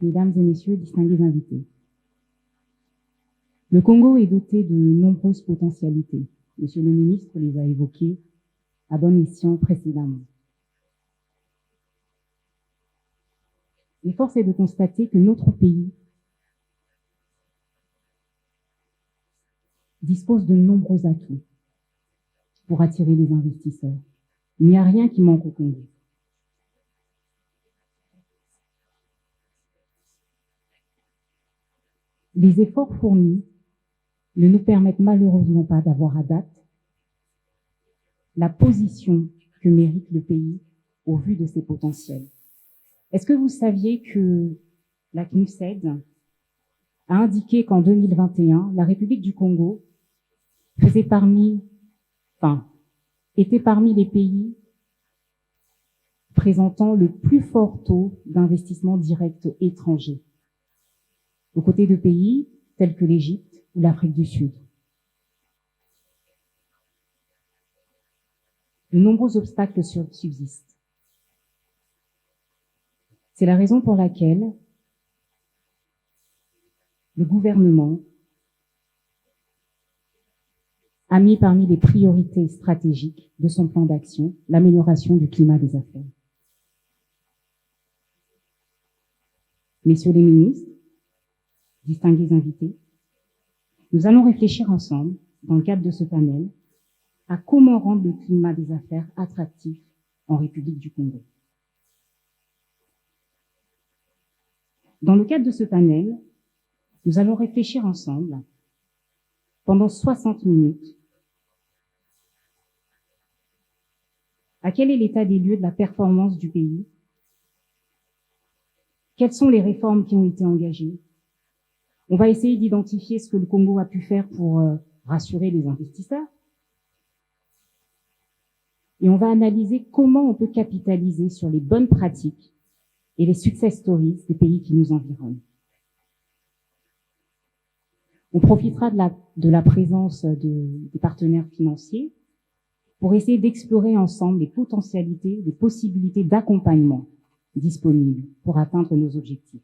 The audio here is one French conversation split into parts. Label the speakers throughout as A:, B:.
A: Mesdames et messieurs, distingués invités. Le Congo est doté de nombreuses potentialités. Monsieur le ministre les a évoquées à bon escient précédemment. Mais force est de constater que notre pays dispose de nombreux atouts pour attirer les investisseurs. Il n'y a rien qui manque au Congo. Les efforts fournis ne nous permettent malheureusement pas d'avoir à date la position que mérite le pays au vu de ses potentiels. Est-ce que vous saviez que la CNUSED a indiqué qu'en 2021, la République du Congo était parmi les pays présentant le plus fort taux d'investissement direct étranger, aux côtés de pays tels que l'Égypte ou l'Afrique du Sud. De nombreux obstacles subsistent. C'est la raison pour laquelle le gouvernement a mis parmi les priorités stratégiques de son plan d'action l'amélioration du climat des affaires. Messieurs les ministres, distingués invités, nous allons réfléchir ensemble, dans le cadre de ce panel, à comment rendre le climat des affaires attractif en République du Congo. Dans le cadre de ce panel, nous allons réfléchir ensemble pendant 60 minutes à quel est l'état des lieux de la performance du pays, quelles sont les réformes qui ont été engagées. On va essayer d'identifier ce que le Congo a pu faire pour rassurer les investisseurs. Et on va analyser comment on peut capitaliser sur les bonnes pratiques et les success stories des pays qui nous environnent. On profitera de la présence des partenaires financiers pour essayer d'explorer ensemble les potentialités, les possibilités d'accompagnement disponibles pour atteindre nos objectifs.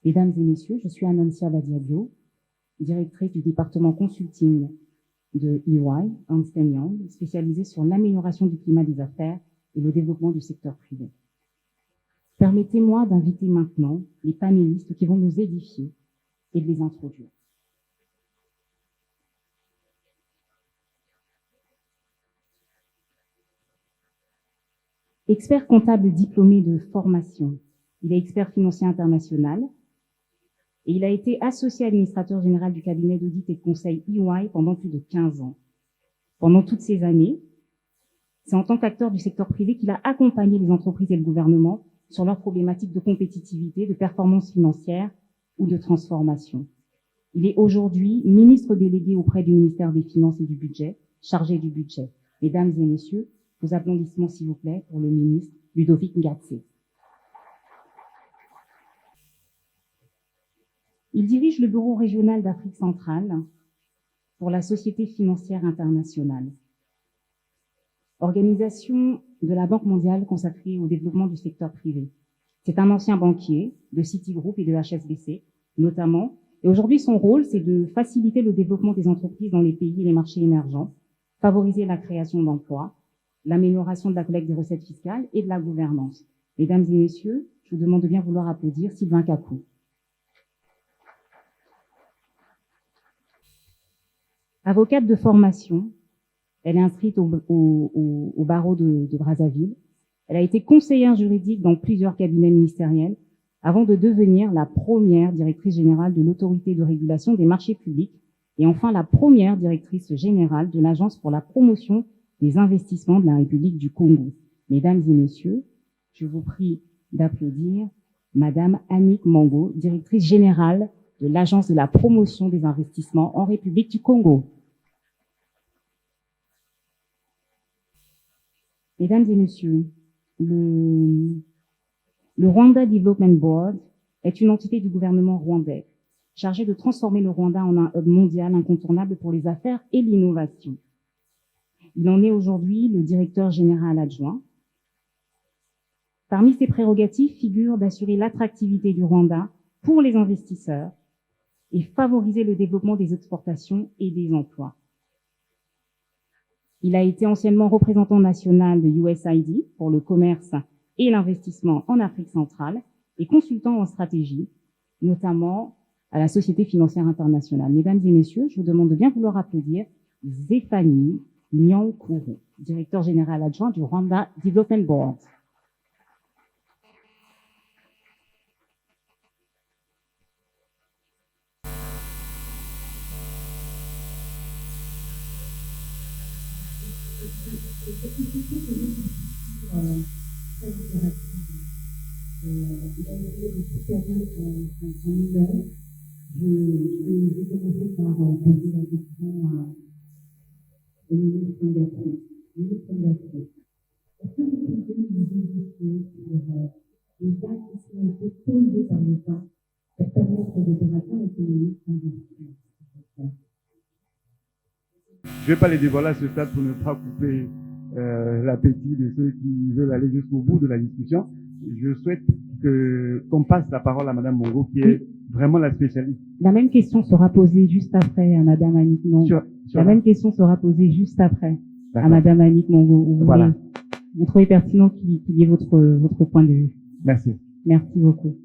A: Mesdames et messieurs, je suis Anancia Badiadio, directrice du département consulting de EY, Ernst & Young, spécialisée sur l'amélioration du climat des affaires et le développement du secteur privé. Permettez-moi d'inviter maintenant les panélistes qui vont nous édifier et de les introduire. Expert comptable diplômé de formation, il est expert financier international et il a été associé administrateur général du cabinet d'audit et de conseil EY pendant plus de 15 ans. Pendant toutes ces années, c'est en tant qu'acteur du secteur privé qu'il a accompagné les entreprises et le gouvernement sur leurs problématiques de compétitivité, de performance financière ou de transformation. Il est aujourd'hui ministre délégué auprès du ministère des Finances et du Budget, chargé du budget. Mesdames et messieurs, vos applaudissements s'il vous plaît pour le ministre Ludovic Ngatse. Il dirige le bureau régional d'Afrique centrale pour la Société financière internationale, organisation de la Banque mondiale consacrée au développement du secteur privé. C'est un ancien banquier de Citigroup et de HSBC, notamment. Et aujourd'hui, son rôle, c'est de faciliter le développement des entreprises dans les pays et les marchés émergents, favoriser la création d'emplois, l'amélioration de la collecte des recettes fiscales et de la gouvernance. Mesdames et messieurs, je vous demande de bien vouloir applaudir Sylvain Kakou. Avocate de formation, elle est inscrite au barreau de Brazzaville. Elle a été conseillère juridique dans plusieurs cabinets ministériels avant de devenir la première directrice générale de l'autorité de régulation des marchés publics et enfin la première directrice générale de l'Agence pour la promotion des investissements de la République du Congo. Mesdames et messieurs, je vous prie d'applaudir Madame Annick Mango, directrice générale de l'Agence de la promotion des investissements en République du Congo. Mesdames et messieurs, le Rwanda Development Board est une entité du gouvernement rwandais chargée de transformer le Rwanda en un hub mondial incontournable pour les affaires et l'innovation. Il en est aujourd'hui le directeur général adjoint. Parmi ses prérogatives figure d'assurer l'attractivité du Rwanda pour les investisseurs et favoriser le développement des exportations et des emplois. Il a été anciennement représentant national de USAID pour le commerce et l'investissement en Afrique centrale et consultant en stratégie, notamment à la Société financière internationale. Mesdames et messieurs, je vous demande de bien vouloir applaudir Zéphanie Nyankuru, directeur général adjoint du Rwanda Development Board.
B: Je vais commencer par poser la question au ministre d'Afrique. Ministre d'Afrique, est-ce que vous pouvez nous indiquer sur les actes qui ont été posés par l'État pour permettre aux opérateurs économiques d'investir?
C: Je ne vais pas les dévoiler à ce stade pour ne pas couper l'appétit de ceux qui veulent aller jusqu'au bout de la discussion. Je souhaite qu'on passe la parole à Madame Mongo, qui est vraiment la spécialiste.
A: La même question sera posée juste après à Madame Annick Mongo. La même question sera posée juste après à Madame Annick Mongo.
C: Voilà.
A: Vous trouvez pertinent qu'il y ait votre point de vue.
C: Merci.
A: Merci beaucoup.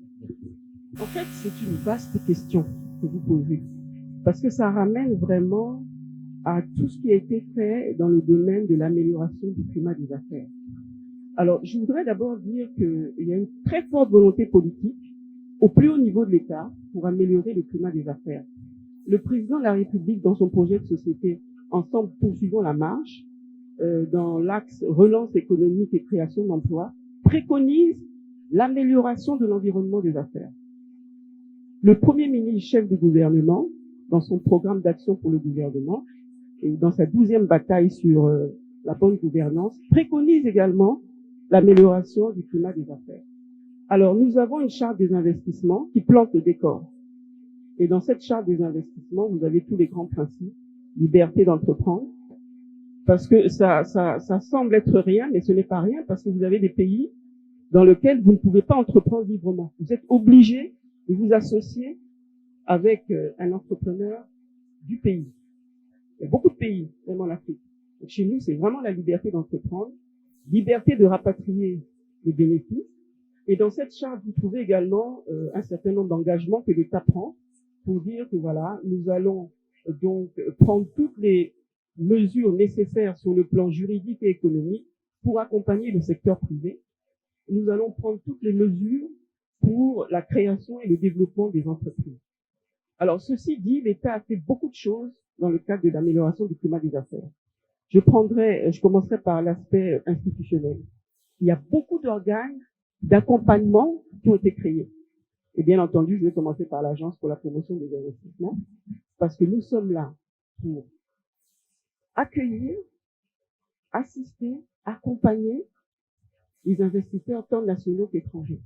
D: En fait, c'est une vaste question que vous posez, parce que ça ramène vraiment à tout ce qui a été fait dans le domaine de l'amélioration du climat des affaires. Alors, je voudrais d'abord dire qu'il y a une très forte volonté politique au plus haut niveau de l'État pour améliorer le climat des affaires. Le président de la République, dans son projet de société Ensemble poursuivons la marche, dans l'axe relance économique et création d'emplois, préconise l'amélioration de l'environnement des affaires. Le Premier ministre, chef du gouvernement, dans son programme d'action pour le gouvernement, et dans sa 12e bataille sur la bonne gouvernance, préconise également l'amélioration du climat des affaires. Alors, nous avons une charte des investissements qui plante le décor. Et dans cette charte des investissements, vous avez tous les grands principes, liberté d'entreprendre, parce que ça semble être rien, mais ce n'est pas rien, parce que vous avez des pays dans lesquels vous ne pouvez pas entreprendre librement. Vous êtes obligé de vous associer avec un entrepreneur du pays. Il y a beaucoup de pays, même en Afrique. Donc, chez nous, c'est vraiment la liberté d'entreprendre, liberté de rapatrier les bénéfices. Et dans cette charte, vous trouvez également un certain nombre d'engagements que l'État prend pour dire que voilà, nous allons donc prendre toutes les mesures nécessaires sur le plan juridique et économique pour accompagner le secteur privé. Nous allons prendre toutes les mesures pour la création et le développement des entreprises. Alors, ceci dit, l'État a fait beaucoup de choses dans le cadre de l'amélioration du climat des affaires. Je commencerai par l'aspect institutionnel. Il y a beaucoup d'organes d'accompagnement qui ont été créés. Et bien entendu, je vais commencer par l'Agence pour la promotion des investissements, parce que nous sommes là pour accueillir, assister, accompagner les investisseurs tant nationaux qu'étrangers.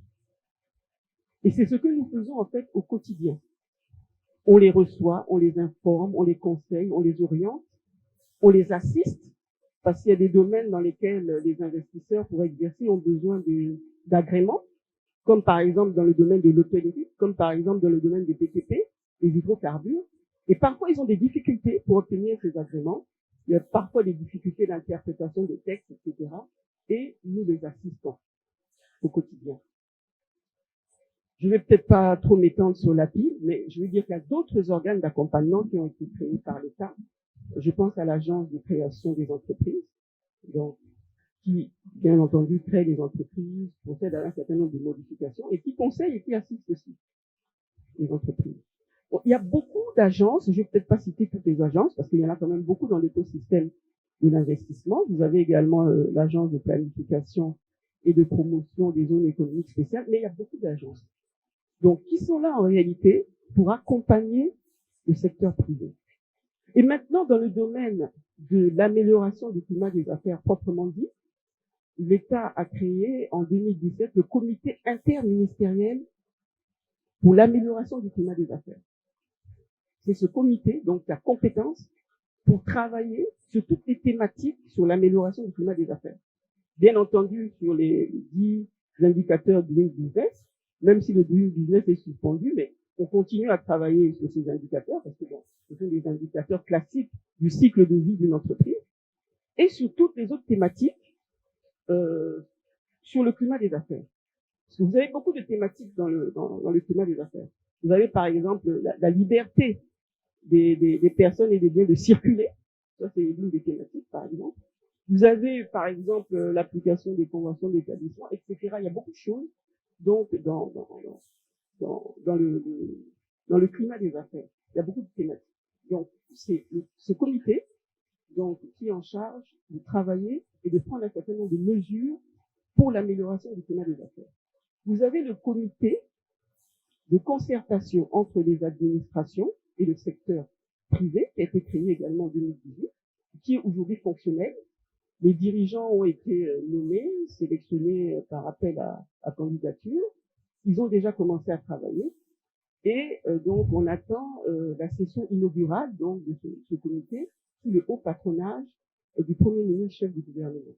D: Et c'est ce que nous faisons en fait au quotidien. On les reçoit, on les informe, on les conseille, on les oriente, on les assiste, parce qu'il y a des domaines dans lesquels les investisseurs pour exercer ont besoin d'agréments, comme par exemple dans le domaine de l'hôtellerie, comme par exemple dans le domaine des BTP, des hydrocarbures. Et parfois, ils ont des difficultés pour obtenir ces agréments. Il y a parfois des difficultés d'interprétation des textes, etc. Et nous les assistons au quotidien. Je vais peut-être pas trop m'étendre sur l'API, mais je veux dire qu'il y a d'autres organes d'accompagnement qui ont été créés par l'État. Je pense à l'Agence de création des entreprises, donc, qui, bien entendu, crée des entreprises, procède à un certain nombre de modifications et qui conseille et qui assiste aussi les entreprises. Bon, il y a beaucoup d'agences, je vais peut-être pas citer toutes les agences parce qu'il y en a quand même beaucoup dans l'écosystème de l'investissement. Vous avez également l'Agence de planification et de promotion des zones économiques spéciales, mais il y a beaucoup d'agences. Donc, qui sont là en réalité pour accompagner le secteur privé. Et maintenant, dans le domaine de l'amélioration du climat des affaires proprement dit, l'État a créé en 2017 le comité interministériel pour l'amélioration du climat des affaires. C'est ce comité, donc, qui a compétence pour travailler sur toutes les thématiques sur l'amélioration du climat des affaires. Bien entendu, sur les 10 indicateurs Doing Business, même si le Doing Business est suspendu, mais on continue à travailler sur ces indicateurs parce que bon, ce sont des indicateurs classiques du cycle de vie d'une entreprise, et sur toutes les autres thématiques sur le climat des affaires. Parce que vous avez beaucoup de thématiques dans le climat des affaires. Vous avez par exemple la liberté des personnes et des biens de circuler. Ça, c'est l'une des thématiques, par exemple. Vous avez, par exemple, l'application des conventions d'établissement, etc. Il y a beaucoup de choses, donc, dans le climat des affaires. Il y a beaucoup de thématiques. Donc, c'est ce comité, donc, qui est en charge de travailler et de prendre un certain nombre de mesures pour l'amélioration du climat des affaires. Vous avez le comité de concertation entre les administrations et le secteur privé, qui a été créé également en 2018, qui est aujourd'hui fonctionnel. Les dirigeants ont été nommés, sélectionnés par appel à candidature. Ils ont déjà commencé à travailler. Et donc, on attend la session inaugurale donc, de ce comité sous le haut patronage du Premier ministre, chef du gouvernement.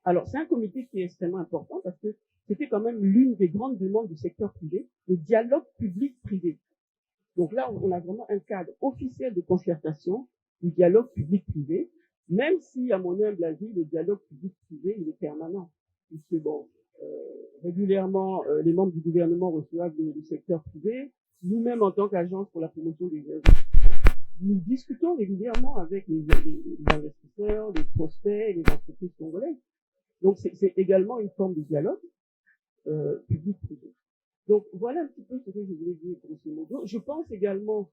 D: Alors, c'est un comité qui est extrêmement important parce que c'était quand même l'une des grandes demandes du secteur privé, le dialogue public-privé. Donc là, on a vraiment un cadre officiel de concertation du dialogue public-privé, même si, à mon humble avis, le dialogue public-privé, il est permanent. Puisque, bon, régulièrement, les membres du gouvernement reçoivent le secteur privé. Nous-mêmes, en tant qu'agence pour la promotion des investissements, nous discutons régulièrement avec les investisseurs, les prospects et les entreprises congolaises. Donc, c'est également une forme de dialogue public-privé. Donc, voilà un petit peu ce que je voulais dire grosso modo. Je pense également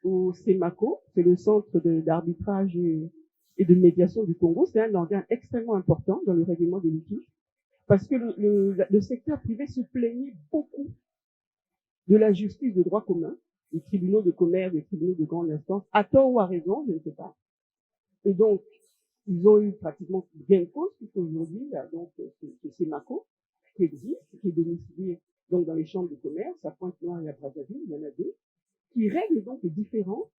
D: au CEMACO, c'est le Centre d'arbitrage et de médiation du Congo. C'est un organe extrêmement important dans le règlement des litiges parce que le secteur privé se plaignait beaucoup de la justice de droit commun, les tribunaux de commerce, les tribunaux de grande instance, à tort ou à raison, je ne sais pas. Et donc, ils ont eu pratiquement gain de cause, puisqu'aujourd'hui, il y a donc ce CEMACO qui existe, qui est domicilié donc dans les chambres de commerce, à Pointe-Noire et à Brazzaville, il y en a deux, qui règlent donc les différends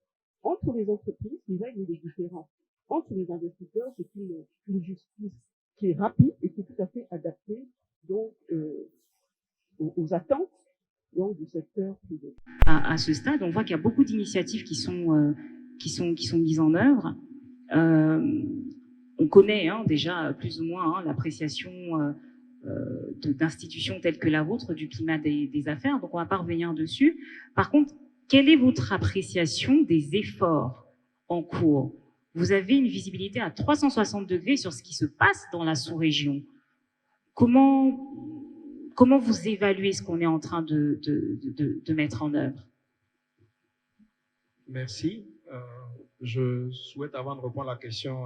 D: entre les entreprises, qui règlent les différends entre les investisseurs. C'est une justice qui est rapide et qui est tout à fait adaptée donc aux attentes donc du secteur privé.
A: À ce stade, on voit qu'il y a beaucoup d'initiatives qui sont mises en œuvre. On connaît déjà plus ou moins l'appréciation d'institutions telles que la vôtre du climat des affaires, donc on va pas revenir dessus. Par contre, quelle est votre appréciation des efforts en cours? Vous avez une visibilité à 360 degrés sur ce qui se passe dans la sous-région. Comment vous évaluez ce qu'on est en train de mettre en œuvre?
E: Merci. Je souhaite, avant de répondre à la question,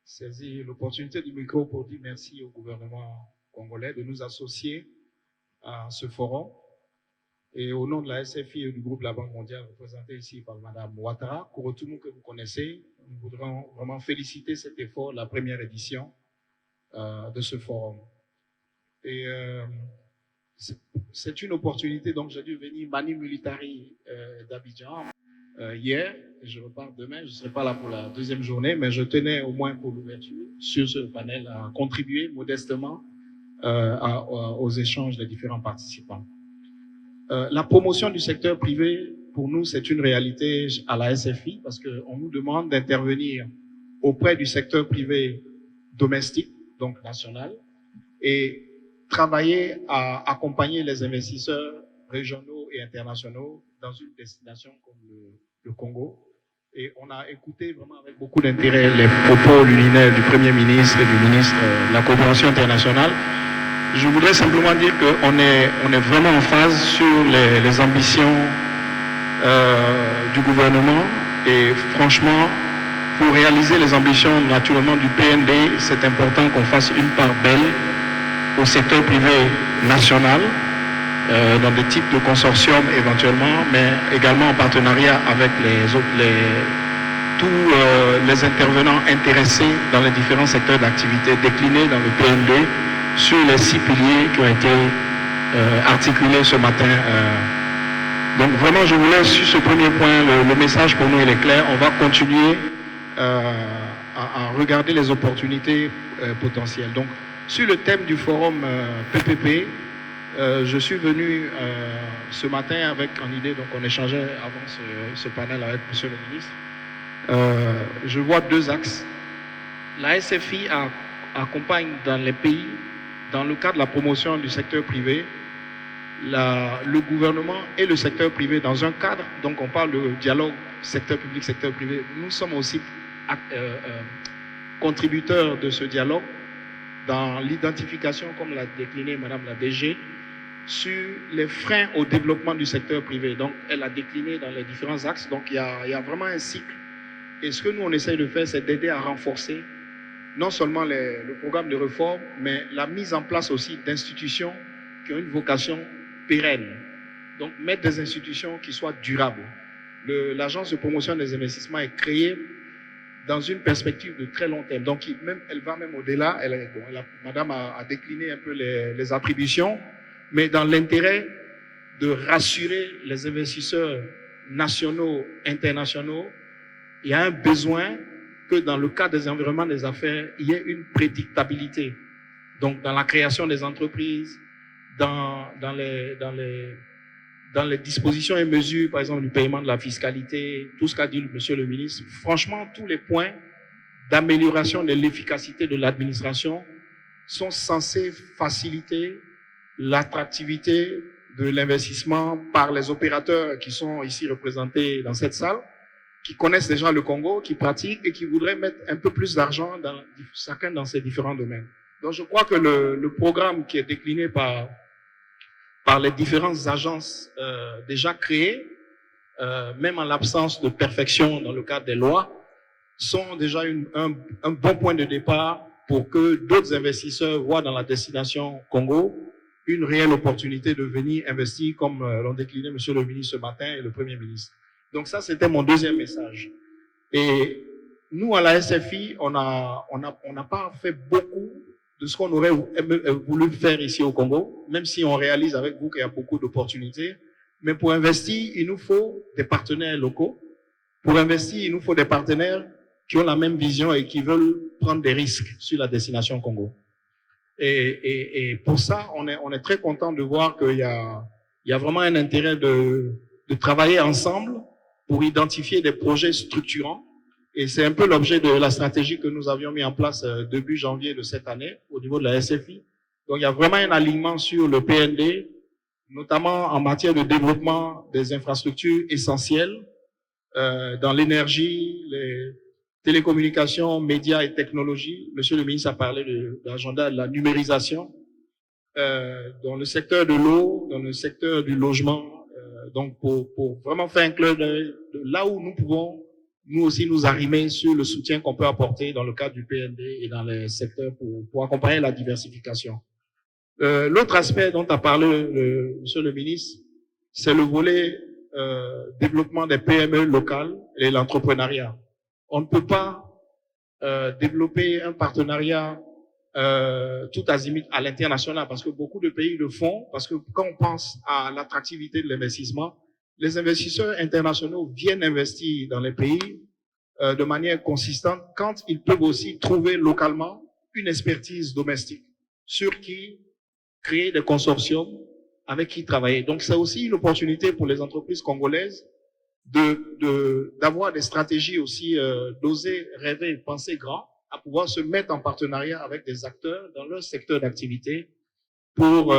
E: saisir l'opportunité du micro pour dire merci au gouvernement congolais de nous associer à ce forum. Et au nom de la SFI et du groupe de la Banque mondiale, représenté ici par Madame Ouattara, Kouroutoumou, que vous connaissez, nous voudrions vraiment féliciter cet effort, la première édition de ce forum. Et c'est une opportunité, donc j'ai dû venir Mani Militari d'Abidjan hier, et je repars demain, je ne serai pas là pour la deuxième journée, mais je tenais au moins pour l'ouverture sur ce panel à contribuer modestement aux échanges des différents participants. La promotion du secteur privé, pour nous, c'est une réalité à la SFI parce qu'on nous demande d'intervenir auprès du secteur privé domestique, donc national, et travailler à accompagner les investisseurs régionaux et internationaux dans une destination comme le Congo. Et on a écouté vraiment avec beaucoup d'intérêt les propos lunaires du Premier ministre et du ministre de la Coopération internationale. Je voudrais simplement dire qu'on est vraiment en phase sur les ambitions du gouvernement. Et franchement, pour réaliser les ambitions naturellement du PND, c'est important qu'on fasse une part belle au secteur privé national, dans des types de consortiums éventuellement, mais également en partenariat avec tous les intervenants intéressés dans les différents secteurs d'activité déclinés dans le PND sur les 6 piliers qui ont été articulés ce matin. Donc vraiment, je voulais sur ce premier point, le message pour nous il est clair. On va continuer à regarder les opportunités potentielles. Donc Sur le thème du forum PPP, je suis venu ce matin avec en idée, donc on échangeait avant ce panel avec Monsieur le ministre. Je vois deux axes. La SFI accompagne dans les pays, dans le cadre de la promotion du secteur privé, le gouvernement et le secteur privé dans un cadre, donc on parle de dialogue secteur public, secteur privé. Nous sommes aussi contributeurs de ce dialogue dans l'identification, comme l'a décliné Madame la DG, sur les freins au développement du secteur privé. Donc, elle a décliné dans les différents axes. Donc, il y a vraiment un cycle. Et ce que nous, on essaye de faire, c'est d'aider à renforcer non seulement le programme de réforme, mais la mise en place aussi d'institutions qui ont une vocation pérenne. Donc, mettre des institutions qui soient durables. L'agence de promotion des investissements est créée dans une perspective de très long terme. Donc, elle va même au-delà. Madame a décliné un peu les attributions, mais dans l'intérêt de rassurer les investisseurs nationaux, internationaux, il y a un besoin que dans le cadre des environnements des affaires, il y ait une prédictabilité. Donc, dans la création des entreprises, dans les dispositions et mesures, par exemple, du paiement de la fiscalité, tout ce qu'a dit Monsieur le ministre, franchement, tous les points d'amélioration de l'efficacité de l'administration sont censés faciliter l'attractivité de l'investissement par les opérateurs qui sont ici représentés dans cette salle, qui connaissent déjà le Congo, qui pratiquent et qui voudraient mettre un peu plus d'argent dans chacun dans ces différents domaines. Donc, je crois que le programme qui est décliné par les différentes agences déjà créées, même en l'absence de perfection dans le cadre des lois, sont déjà un bon point de départ pour que d'autres investisseurs voient dans la destination Congo une réelle opportunité de venir investir, comme l'ont décliné Monsieur le ministre ce matin et le Premier ministre. Donc ça, c'était mon deuxième message. Et nous, à la SFI, on n'a pas fait beaucoup de ce qu'on aurait voulu faire ici au Congo, même si on réalise avec vous qu'il y a beaucoup d'opportunités. Mais pour investir, il nous faut des partenaires locaux. Pour investir, il nous faut des partenaires qui ont la même vision et qui veulent prendre des risques sur la destination Congo. Et pour ça, on est très content de voir qu'il y a vraiment un intérêt de travailler ensemble pour identifier des projets structurants. Et c'est un peu l'objet de la stratégie que nous avions mis en place début janvier de cette année au niveau de la SFI. Donc, il y a vraiment un alignement sur le PND, notamment en matière de développement des infrastructures essentielles dans l'énergie, les télécommunications, médias et technologies. Monsieur le ministre a parlé de l'agenda de la numérisation dans le secteur de l'eau, dans le secteur du logement. Donc, pour vraiment faire un club de là où nous pouvons nous aussi nous arrimer sur le soutien qu'on peut apporter dans le cadre du PND et dans les secteurs pour accompagner la diversification. L'autre aspect dont a parlé Monsieur le ministre, c'est le volet développement des PME locales et l'entrepreneuriat. On ne peut pas développer un partenariat tout azimut à l'international parce que beaucoup de pays le font, parce que quand on pense à l'attractivité de l'investissement, les investisseurs internationaux viennent investir dans les pays de manière consistante quand ils peuvent aussi trouver localement une expertise domestique sur qui créer des consortiums avec qui travailler. Donc, c'est aussi une opportunité pour les entreprises congolaises d'avoir des stratégies aussi, d'oser rêver, penser grand, à pouvoir se mettre en partenariat avec des acteurs dans leur secteur d'activité pour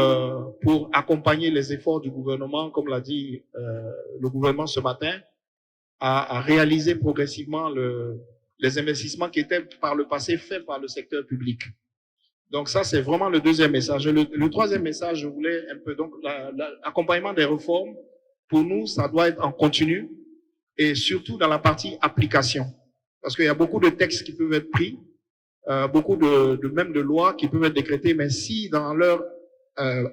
E: accompagner les efforts du gouvernement, comme l'a dit le gouvernement ce matin, à réaliser progressivement les investissements qui étaient par le passé faits par le secteur public. Donc ça, c'est vraiment le deuxième message. Le troisième message, je voulais un peu, donc l'accompagnement des réformes, pour nous, ça doit être en continu et surtout dans la partie application. Parce qu'il y a beaucoup de textes qui peuvent être pris, beaucoup même de lois qui peuvent être décrétées, mais si dans leur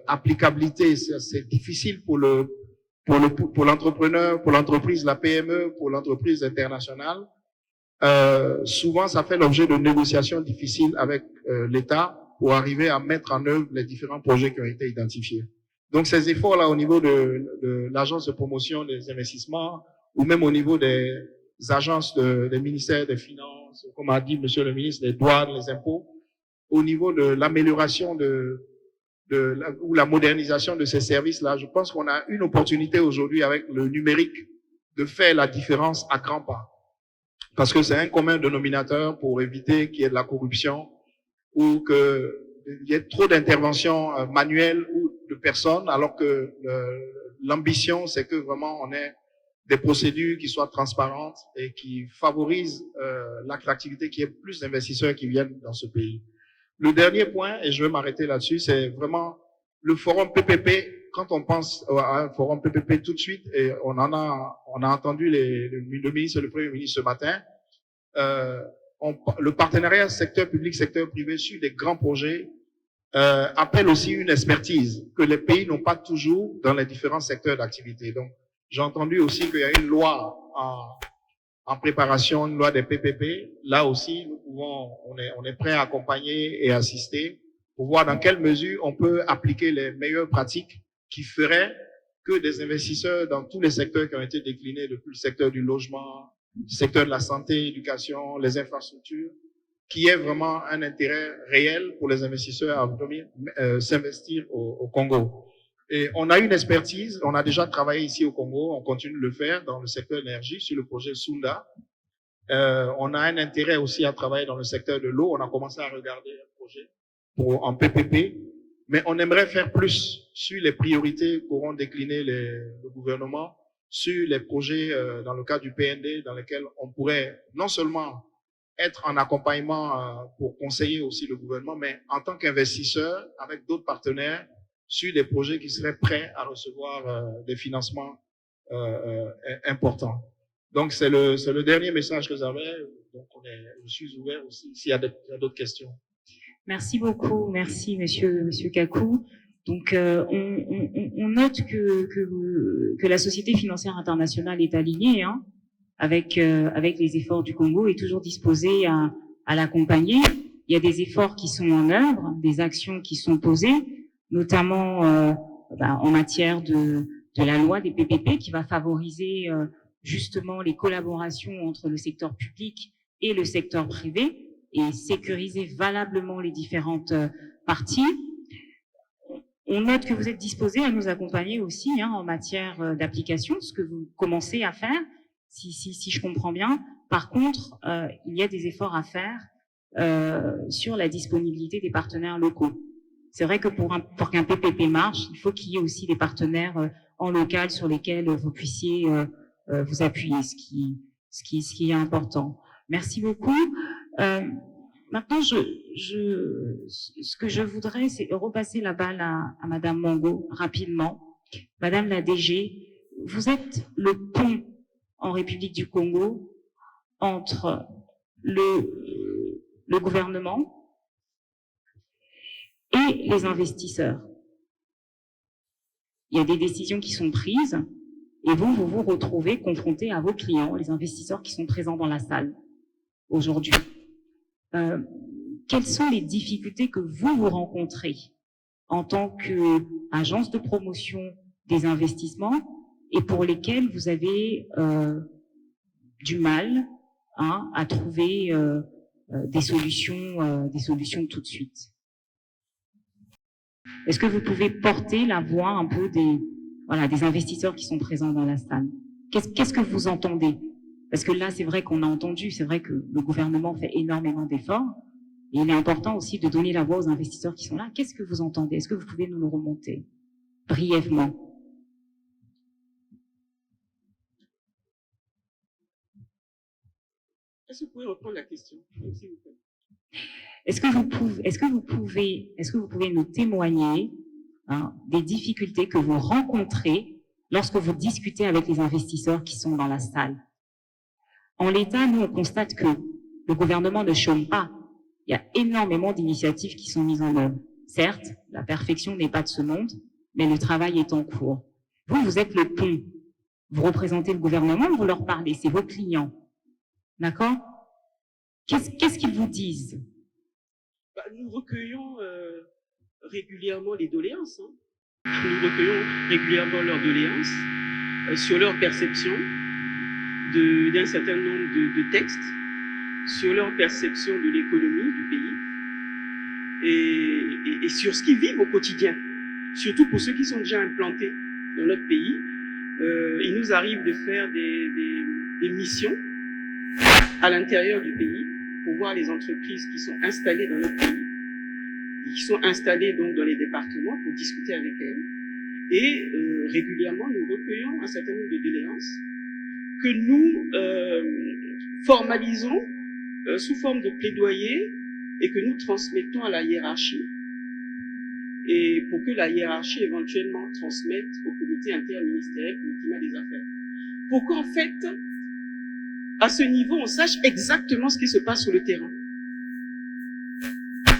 E: applicabilité, c'est difficile pour l'entrepreneur, pour l'entreprise, la PME, pour l'entreprise internationale, souvent ça fait l'objet de négociations difficiles avec l'État pour arriver à mettre en œuvre les différents projets qui ont été identifiés. Donc ces efforts-là au niveau de l'agence de promotion des investissements ou même au niveau des agences des ministères des Finances, comme a dit Monsieur le ministre, des douanes, les impôts, au niveau de l'amélioration ou la modernisation de ces services-là. Je pense qu'on a une opportunité aujourd'hui avec le numérique de faire la différence à grands pas. Parce que c'est un commun dénominateur pour éviter qu'il y ait de la corruption ou qu'il y ait trop d'interventions manuelles ou de personnes, alors que l'ambition, c'est que vraiment on ait des procédures qui soient transparentes et qui favorisent l'attractivité, qu'il y ait plus d'investisseurs qui viennent dans ce pays. Le dernier point, et je vais m'arrêter là-dessus, c'est vraiment le forum PPP. Quand on pense à un forum PPP tout de suite, et on a entendu le ministre et le Premier ministre ce matin, le partenariat secteur public, secteur privé sur des grands projets appelle aussi une expertise que les pays n'ont pas toujours dans les différents secteurs d'activité. Donc, j'ai entendu aussi qu'il y a une loi en préparation, une loi des PPP. Là aussi, on est prêt à accompagner et assister pour voir dans quelle mesure on peut appliquer les meilleures pratiques qui feraient que des investisseurs dans tous les secteurs qui ont été déclinés, depuis le secteur du logement, le secteur de la santé, l'éducation, les infrastructures, qui ait vraiment un intérêt réel pour les investisseurs à venir s'investir au Congo. Et on a une expertise, on a déjà travaillé ici au Congo, on continue de le faire dans le secteur de l'énergie sur le projet Sunda. On a un intérêt aussi à travailler dans le secteur de l'eau, on a commencé à regarder un projet en PPP, mais on aimerait faire plus sur les priorités qu'auront décliné le gouvernement, sur les projets dans le cadre du PND, dans lesquels on pourrait non seulement être en accompagnement pour conseiller aussi le gouvernement, mais en tant qu'investisseur avec d'autres partenaires sur des projets qui seraient prêts à recevoir des financements importants. Donc, c'est le dernier message que j'avais. Donc, je suis ouvert aussi s'il y a d'autres questions.
A: Merci beaucoup. Merci, monsieur Kakou. Donc, on note que la Société financière internationale est alignée, hein, avec les efforts du Congo et toujours disposée à l'accompagner. Il y a des efforts qui sont en œuvre, des actions qui sont posées, notamment en matière de la loi des PPP qui va favoriser justement les collaborations entre le secteur public et le secteur privé et sécuriser valablement les différentes parties. On note que vous êtes disposé à nous accompagner aussi, hein, en matière d'application, ce que vous commencez à faire, si je comprends bien. Par contre, il y a des efforts à faire sur la disponibilité des partenaires locaux. C'est vrai que pour qu'un PPP marche, il faut qu'il y ait aussi des partenaires en local sur lesquels vous puissiez vous appuyer, ce qui est important. Merci beaucoup. Maintenant, ce que je voudrais, c'est repasser la balle à Madame Mongo rapidement. Madame la DG, vous êtes le pont en République du Congo entre le gouvernement et les investisseurs. Il y a des décisions qui sont prises et vous vous retrouvez confronté à vos clients, les investisseurs qui sont présents dans la salle aujourd'hui. Quelles sont les difficultés que vous rencontrez en tant qu'agence de promotion des investissements et pour lesquelles vous avez du mal, hein, à trouver des solutions tout de suite? Est-ce que vous pouvez porter la voix un peu des investisseurs qui sont présents dans la salle? Qu'est-ce que vous entendez? Parce que là, c'est vrai qu'on a entendu, c'est vrai que le gouvernement fait énormément d'efforts. Et il est important aussi de donner la voix aux investisseurs qui sont là. Qu'est-ce que vous entendez? Est-ce que vous pouvez nous le remonter brièvement?
D: Est-ce que vous pouvez reprendre la question, s'il vous plaît?
A: Est-ce que vous pouvez nous témoigner, hein, des difficultés que vous rencontrez lorsque vous discutez avec les investisseurs qui sont dans la salle? En l'état, nous, on constate que le gouvernement ne chôme pas. Il y a énormément d'initiatives qui sont mises en œuvre. Certes, la perfection n'est pas de ce monde, mais le travail est en cours. Vous êtes le pont. Vous représentez le gouvernement, vous leur parlez, c'est vos clients. D'accord? Qu'est-ce qu'ils vous disent?
D: Nous recueillons régulièrement les doléances. Hein. Nous recueillons régulièrement leurs doléances sur leur perception d'un certain nombre de textes, sur leur perception de l'économie du pays. et sur ce qu'ils vivent au quotidien. Surtout pour ceux qui sont déjà implantés dans notre pays. Il nous arrive de faire des missions à l'intérieur du pays pour voir les entreprises qui sont installées dans notre pays, qui sont installées donc dans les départements pour discuter avec elles. Et régulièrement, nous recueillons un certain nombre de doléances que nous formalisons sous forme de plaidoyer et que nous transmettons à la hiérarchie, et pour que la hiérarchie éventuellement transmette au comité interministériel pour le climat des affaires. Pour qu'en fait, à ce niveau, on sache exactement ce qui se passe sur le terrain.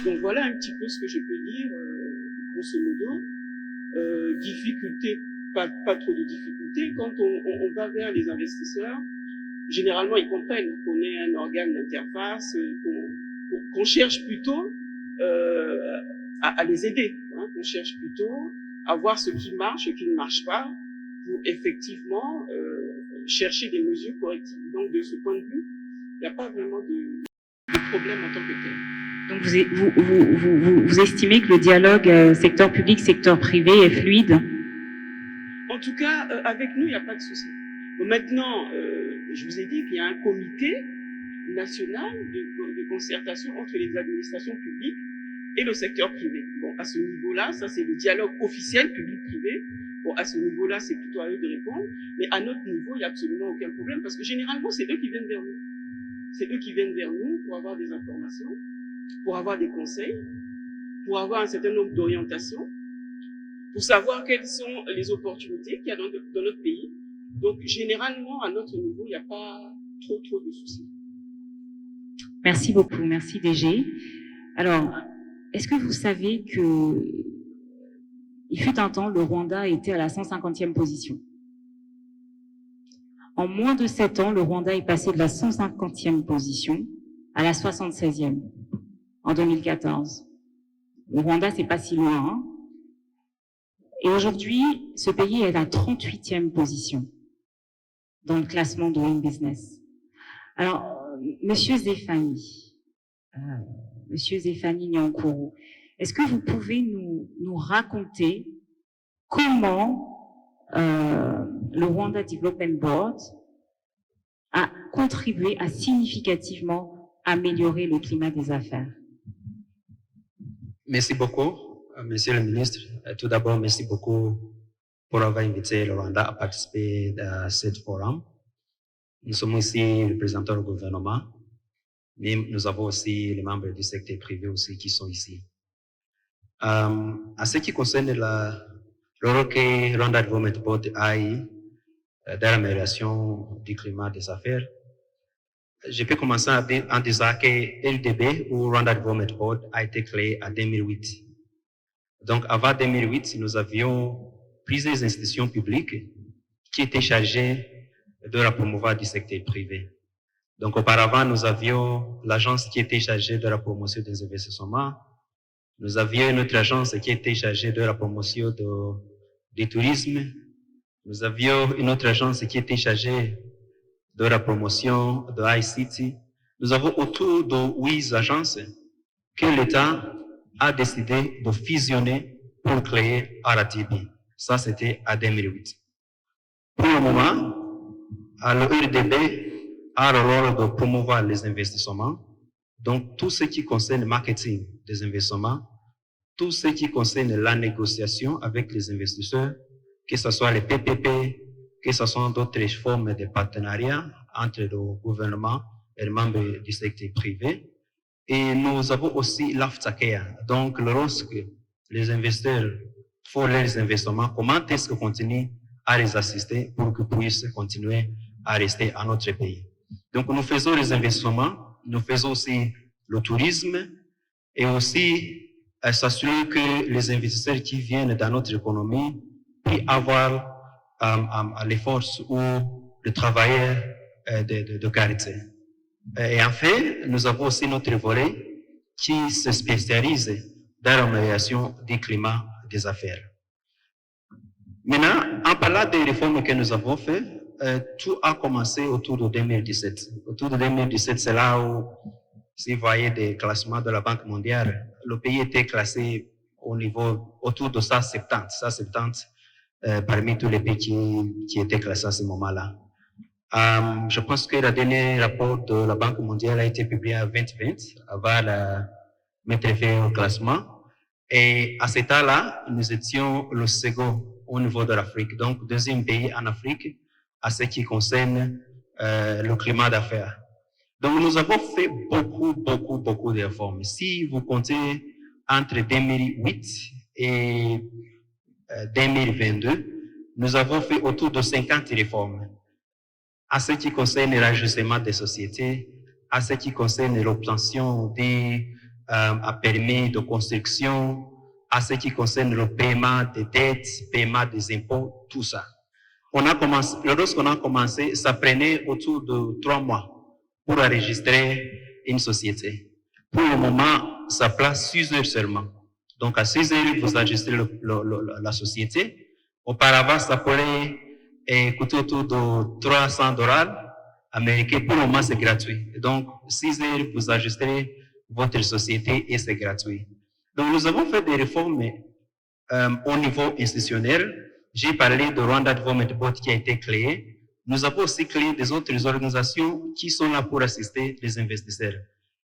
D: Donc voilà un petit peu ce que je peux dire, grosso modo. Difficulté, pas trop de difficultés. Quand on va vers les investisseurs, généralement ils comprennent qu'on est un organe d'interface, qu'on cherche plutôt à les aider, hein, qu'on cherche plutôt à voir ce qui marche, ce qui ne marche pas, pour effectivement chercher des mesures correctives. Donc de ce point de vue, il n'y a pas vraiment de problème en tant que tel.
A: Donc vous estimez que le dialogue secteur public, secteur privé est fluide?
D: En tout cas, avec nous, il n'y a pas de souci. Bon, maintenant, je vous ai dit qu'il y a un comité national de concertation entre les administrations publiques et le secteur privé. Bon, à ce niveau-là, ça c'est le dialogue officiel public-privé. Bon, à ce niveau-là, c'est plutôt à eux de répondre. Mais à notre niveau, il n'y a absolument aucun problème parce que généralement, c'est eux qui viennent vers nous. C'est eux qui viennent vers nous pour avoir des informations, pour avoir des conseils, pour avoir un certain nombre d'orientations, pour savoir quelles sont les opportunités qu'il y a dans notre pays. Donc, généralement, à notre niveau, il n'y a pas trop de soucis.
A: Merci beaucoup, merci DG. Alors, est-ce que vous savez que il fut un temps, le Rwanda était à la 150e position. En moins de 7 ans, le Rwanda est passé de la 150e position à la 76e en 2014. Le Rwanda, c'est pas si loin, hein. Et aujourd'hui, ce pays est à la 38e position dans le classement de Doing Business. Alors, Monsieur Zéphanie Nyankuru, est-ce que vous pouvez nous raconter comment le Rwanda Development Board a contribué à significativement améliorer le climat des affaires?
F: Merci beaucoup, Monsieur le Ministre. Tout d'abord, merci beaucoup pour avoir invité le Rwanda à participer à ce forum. Nous sommes ici représentants du gouvernement, mais nous avons aussi les membres du secteur privé aussi qui sont ici. À ce qui concerne le rôle que Rwanda Development Board a eu dans l'amélioration du climat des affaires, je peux commencer en disant que LDB, ou Rwanda Development Board, a été créé en 2008. Donc, avant 2008, nous avions plusieurs institutions publiques qui étaient chargées de la promouvoir du secteur privé. Donc, auparavant, nous avions l'agence qui était chargée de la promotion des investissements. Nous avions une autre agence qui était chargée de la promotion du tourisme. Nous avions une autre agence qui était chargée de la promotion de ICT. Nous avons autour de 8 agences que l'État a décidé de fusionner pour créer RDB. Ça, c'était en 2008. Pour le moment, le RDB a le rôle de promouvoir les investissements. Donc, tout ce qui concerne le marketing des investissements, tout ce qui concerne la négociation avec les investisseurs, que ce soit les PPP, que ce soit d'autres formes de partenariat entre le gouvernement et les membres du secteur privé. Et nous avons aussi l'aftercare, donc lorsque les investisseurs font leurs investissements, comment est-ce qu'on continue à les assister pour qu'ils puissent continuer à rester à notre pays. Donc nous faisons les investissements, nous faisons aussi le tourisme et aussi s'assurer que les investisseurs qui viennent dans notre économie puissent avoir les forces ou les travailleurs de qualité. Et en fait, nous avons aussi notre volet qui se spécialise dans l'amélioration du climat des affaires. Maintenant, en parlant des réformes que nous avons faites, tout a commencé autour de 2017. Autour de 2017, c'est là où si vous voyez des classements de la Banque mondiale, le pays était classé au niveau autour de 170 parmi tous les pays qui étaient classés à ce moment-là. Je pense que le dernier rapport de la Banque mondiale a été publié en 2020, avant la mettre fait au classement. Et à cet temps-là, nous étions le second au niveau de l'Afrique, donc deuxième pays en Afrique à ce qui concerne le climat d'affaires. Donc nous avons fait beaucoup de réformes. Si vous comptez entre 2008 et 2022, nous avons fait autour de 50 réformes. À ce qui concerne l'ajustement des sociétés, à ce qui concerne l'obtention des permis de construction, à ce qui concerne le paiement des dettes, paiement des impôts, tout ça. Lorsqu'on a commencé, ça prenait autour de 3 mois pour enregistrer une société. Pour le moment, ça prend 6 heures seulement. Donc, à 6 heures, vous enregistrez la société. Auparavant, ça pourrait coûter autour de $300 américains. Pour le moment, c'est gratuit. Donc, 6 heures, vous enregistrez votre société et c'est gratuit. Donc, nous avons fait des réformes au niveau institutionnel. J'ai parlé de Rwanda Development Board qui a été créé. Nous avons aussi créé des autres organisations qui sont là pour assister les investisseurs.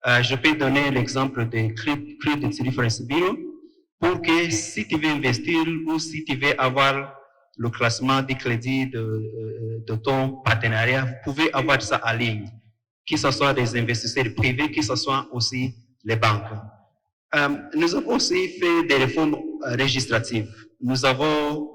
F: Je peux donner l'exemple de Credit Reference Bureau pour que si tu veux investir ou si tu veux avoir le classement des crédits de ton partenariat, vous pouvez avoir ça en ligne, que ce soit des investisseurs privés, que ce soit aussi les banques. Nous avons aussi fait des réformes législatives. Nous avons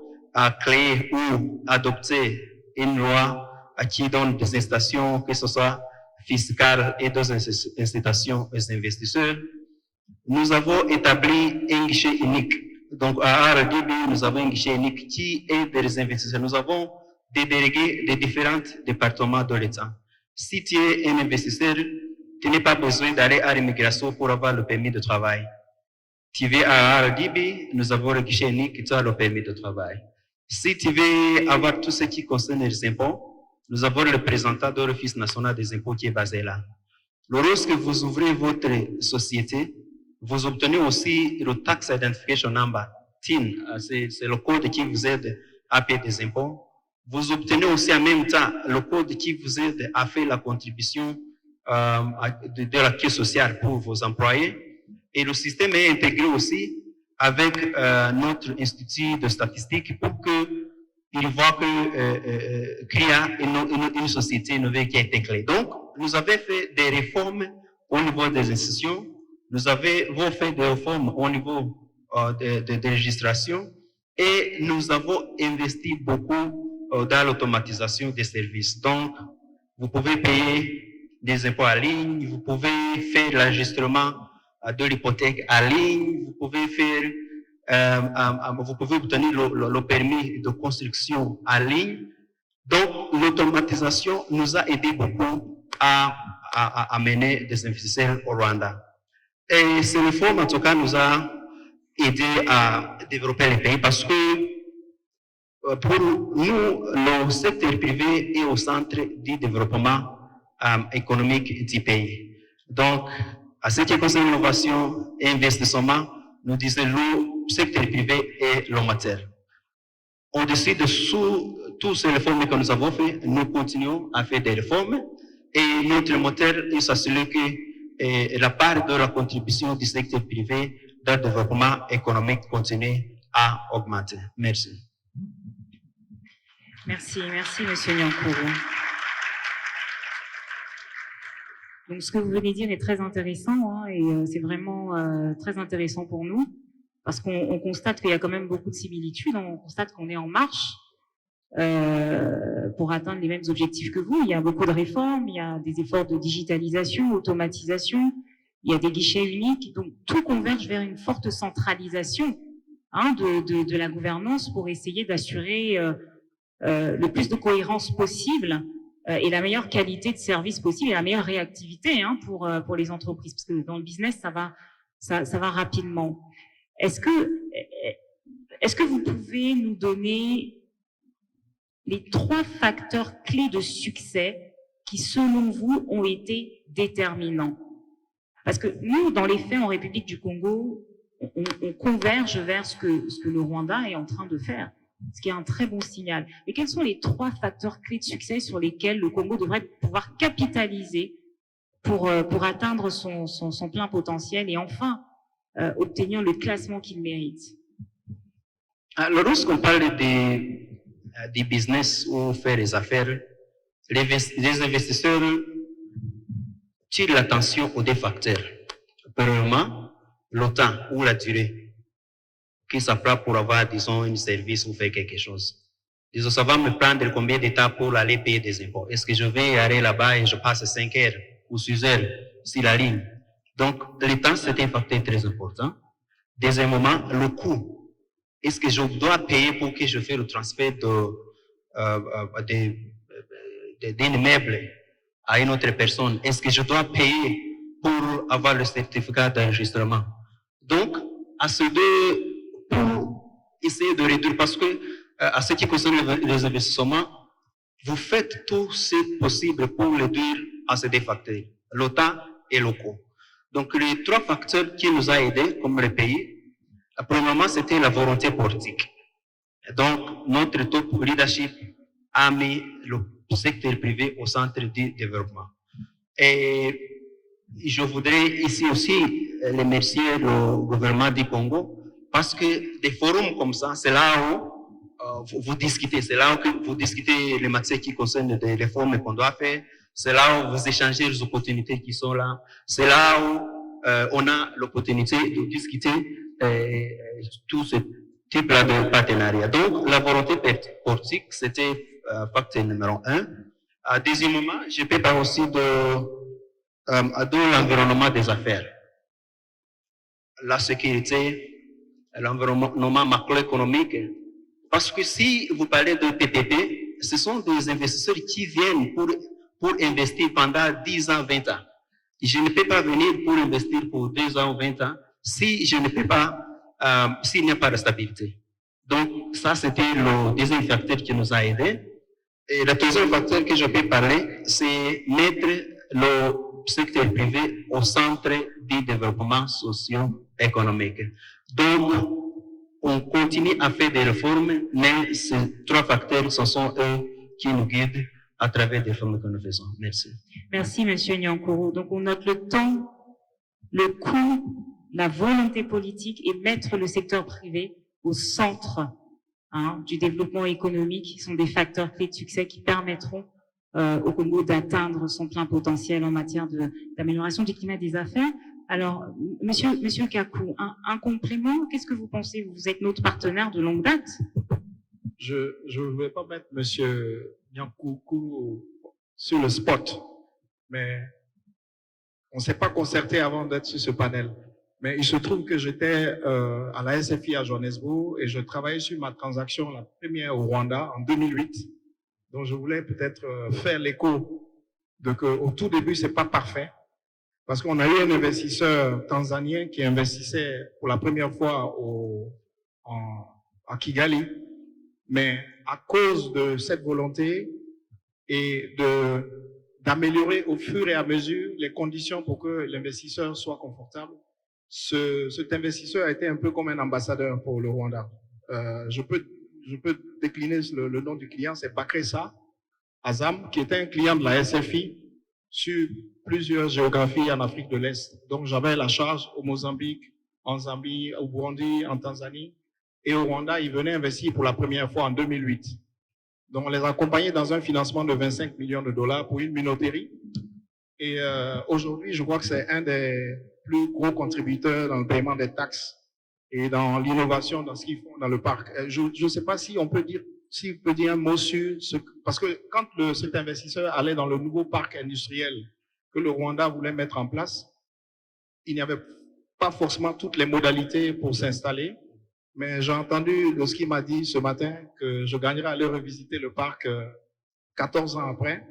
F: créé ou adopté une loi qui donne des incitations, que ce soit fiscales et des incitations aux investisseurs. Nous avons établi un guichet unique. Donc, à RDB, nous avons un guichet unique qui aide les investisseurs. Nous avons des délégués des différents départements de l'État. Si tu es un investisseur, tu n'as pas besoin d'aller à l'immigration pour avoir le permis de travail. Tu veux à RDB, nous avons le guichet unique, tu as le permis de travail. Si tu veux avoir tout ce qui concerne les impôts, nous avons le représentant de l'Office national des impôts qui est basé là. Lorsque vous ouvrez votre société, vous obtenez aussi le Tax Identification Number, TIN, c'est le code qui vous aide à payer des impôts. Vous obtenez aussi en même temps le code qui vous aide à faire la contribution de la caisse sociale pour vos employés. Et le système est intégré aussi avec notre institut de statistique pour qu'il voit qu'il y a une société nouvelle qui a été créée. Donc, nous avons fait des réformes au niveau des institutions, nous avons fait des réformes au niveau de registration et nous avons investi beaucoup dans l'automatisation des services. Donc, vous pouvez payer des impôts en ligne, vous pouvez faire l'enregistrement de l'hypothèque en ligne, vous pouvez obtenir le permis de construction en ligne. Donc, l'automatisation nous a aidé beaucoup à mener des investisseurs au Rwanda. Et ces réformes, en tout cas, nous a aidé à développer le pays parce que pour nous, le secteur privé est au centre du développement économique du pays. Donc, à ce qui concerne l'innovation et l'investissement, nous disons le secteur privé est le moteur. Au-dessus de toutes ces réformes que nous avons faites, nous continuons à faire des réformes et notre moteur est s'assurer que la part de la contribution du secteur privé dans le développement économique continue à augmenter. Merci.
A: Merci, Monsieur Nyankuru. Donc, ce que vous venez de dire est très intéressant et c'est vraiment très intéressant pour nous parce qu'on constate qu'il y a quand même beaucoup de similitudes. On constate qu'on est en marche pour atteindre les mêmes objectifs que vous. Il y a beaucoup de réformes, il y a des efforts de digitalisation, automatisation, il y a des guichets uniques. Donc, tout converge vers une forte centralisation de la gouvernance pour essayer d'assurer le plus de cohérence possible et la meilleure qualité de service possible et la meilleure réactivité pour les entreprises, parce que dans le business ça va rapidement. Est-ce que vous pouvez nous donner les 3 facteurs clés de succès qui selon vous ont été déterminants Parce que nous, dans les faits, en République du Congo, on converge vers ce que le Rwanda est en train de faire, ce qui est un très bon signal. Mais quels sont les 3 facteurs clés de succès sur lesquels le Congo devrait pouvoir capitaliser pour atteindre son plein potentiel et enfin obtenir le classement qu'il mérite?
F: Alors, lorsqu'on parle des business ou faire des affaires, les investisseurs tirent l'attention aux 2 facteurs. Premièrement, le temps ou la durée que ça prend pour avoir, disons, un service ou faire quelque chose. Disons, ça va me prendre combien de temps pour aller payer des impôts? Est-ce que je vais aller là-bas et je passe 5 heures ou 6 heures sur la ligne? Donc, le temps, c'est un facteur très important. Deuxièmement, le coût. Est-ce que je dois payer pour que je fasse le transfert d'un immeuble à une autre personne? Est-ce que je dois payer pour avoir le certificat d'enregistrement? Donc, pour essayer de réduire, parce que à ce qui concerne les investissements, vous faites tout ce possible pour réduire à ces 2 facteurs, le temps et le coût. Donc, les 3 facteurs qui nous ont aidés comme le pays, premièrement, c'était la volonté politique. Donc, notre top leadership a mis le secteur privé au centre du développement. Et je voudrais ici aussi remercier le gouvernement du Congo parce que des forums comme ça, c'est là où vous discutez, c'est là où vous discutez les matières qui concernent des réformes qu'on doit faire, c'est là où vous échangez les opportunités qui sont là, c'est là où on a l'opportunité de discuter tout ce type-là de partenariat. Donc, la volonté politique, c'était facteur numéro 1. Deuxièmement, je peux parler aussi de l'environnement des affaires. La sécurité, l'environnement macroéconomique. Parce que si vous parlez de PPP, ce sont des investisseurs qui viennent pour investir pendant 10 ans, 20 ans. Je ne peux pas venir pour investir pour 2 ans ou 20 ans si je ne peux pas, s'il n'y a pas de stabilité. Donc, ça, c'était le deuxième facteur qui nous a aidés. Et le troisième facteur que je peux parler, c'est mettre le secteur privé au centre du développement socio-économique. Donc, on continue à faire des réformes, mais ces 3 facteurs, ce sont eux qui nous guident à travers des réformes que nous faisons. Merci.
A: Merci, Monsieur Nyankoro. Donc, on note le temps, le coût, la volonté politique et mettre le secteur privé au centre du développement économique, qui sont des facteurs clés de succès qui permettront au Congo d'atteindre son plein potentiel en matière d'amélioration du climat des affaires. Alors, Monsieur Kakou, un complément, qu'est-ce que vous pensez? Vous êtes notre partenaire de longue date.
E: Je ne vais pas mettre Monsieur Nyankoukou sur le spot, mais on ne s'est pas concerté avant d'être sur ce panel. Mais il se trouve que j'étais à la SFI à Johannesburg et je travaillais sur ma transaction, la première au Rwanda, en 2008. Donc, je voulais peut-être faire l'écho de que au tout début, c'est pas parfait. Parce qu'on a eu un investisseur tanzanien qui investissait pour la première fois à Kigali. Mais à cause de cette volonté et d'améliorer au fur et à mesure les conditions pour que l'investisseur soit confortable, cet investisseur a été un peu comme un ambassadeur pour le Rwanda. Je peux décliner le nom du client, c'est Bakresa Azam, qui était un client de la SFI sur plusieurs géographies en Afrique de l'Est. Donc, j'avais la charge au Mozambique, en Zambie, au Burundi, en Tanzanie. Et au Rwanda, ils venaient investir pour la première fois en 2008. Donc, on les a accompagnés dans un financement de 25 millions de dollars pour une minoterie. Et aujourd'hui, je crois que c'est un des plus gros contributeurs dans le paiement des taxes et dans l'innovation, dans ce qu'ils font dans le parc. Je ne sais pas si on peut dire, un mot sur ce, parce que quand cet investisseur allait dans le nouveau parc industriel que le Rwanda voulait mettre en place, il n'y avait pas forcément toutes les modalités pour s'installer. Mais j'ai entendu de ce qu'il m'a dit ce matin que je gagnerais à aller revisiter le parc 14 ans après.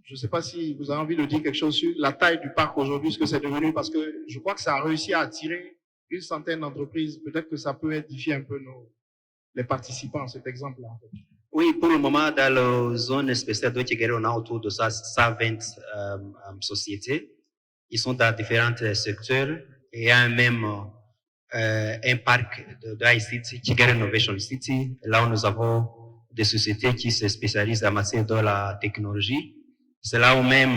E: Je ne sais pas si vous avez envie de dire quelque chose sur la taille du parc aujourd'hui, ce que c'est devenu, parce que je crois que ça a réussi à attirer une centaine d'entreprises. Peut-être que ça peut édifier un peu les participants, cet exemple-là. En fait.
F: Oui, pour le moment, dans la zone spéciale de Kigali, on a autour de 120 sociétés. Ils sont dans différents secteurs et il y a même un parc de iCity, Kigali Innovation City, là où nous avons des sociétés qui se spécialisent en matière de la technologie. C'est là où même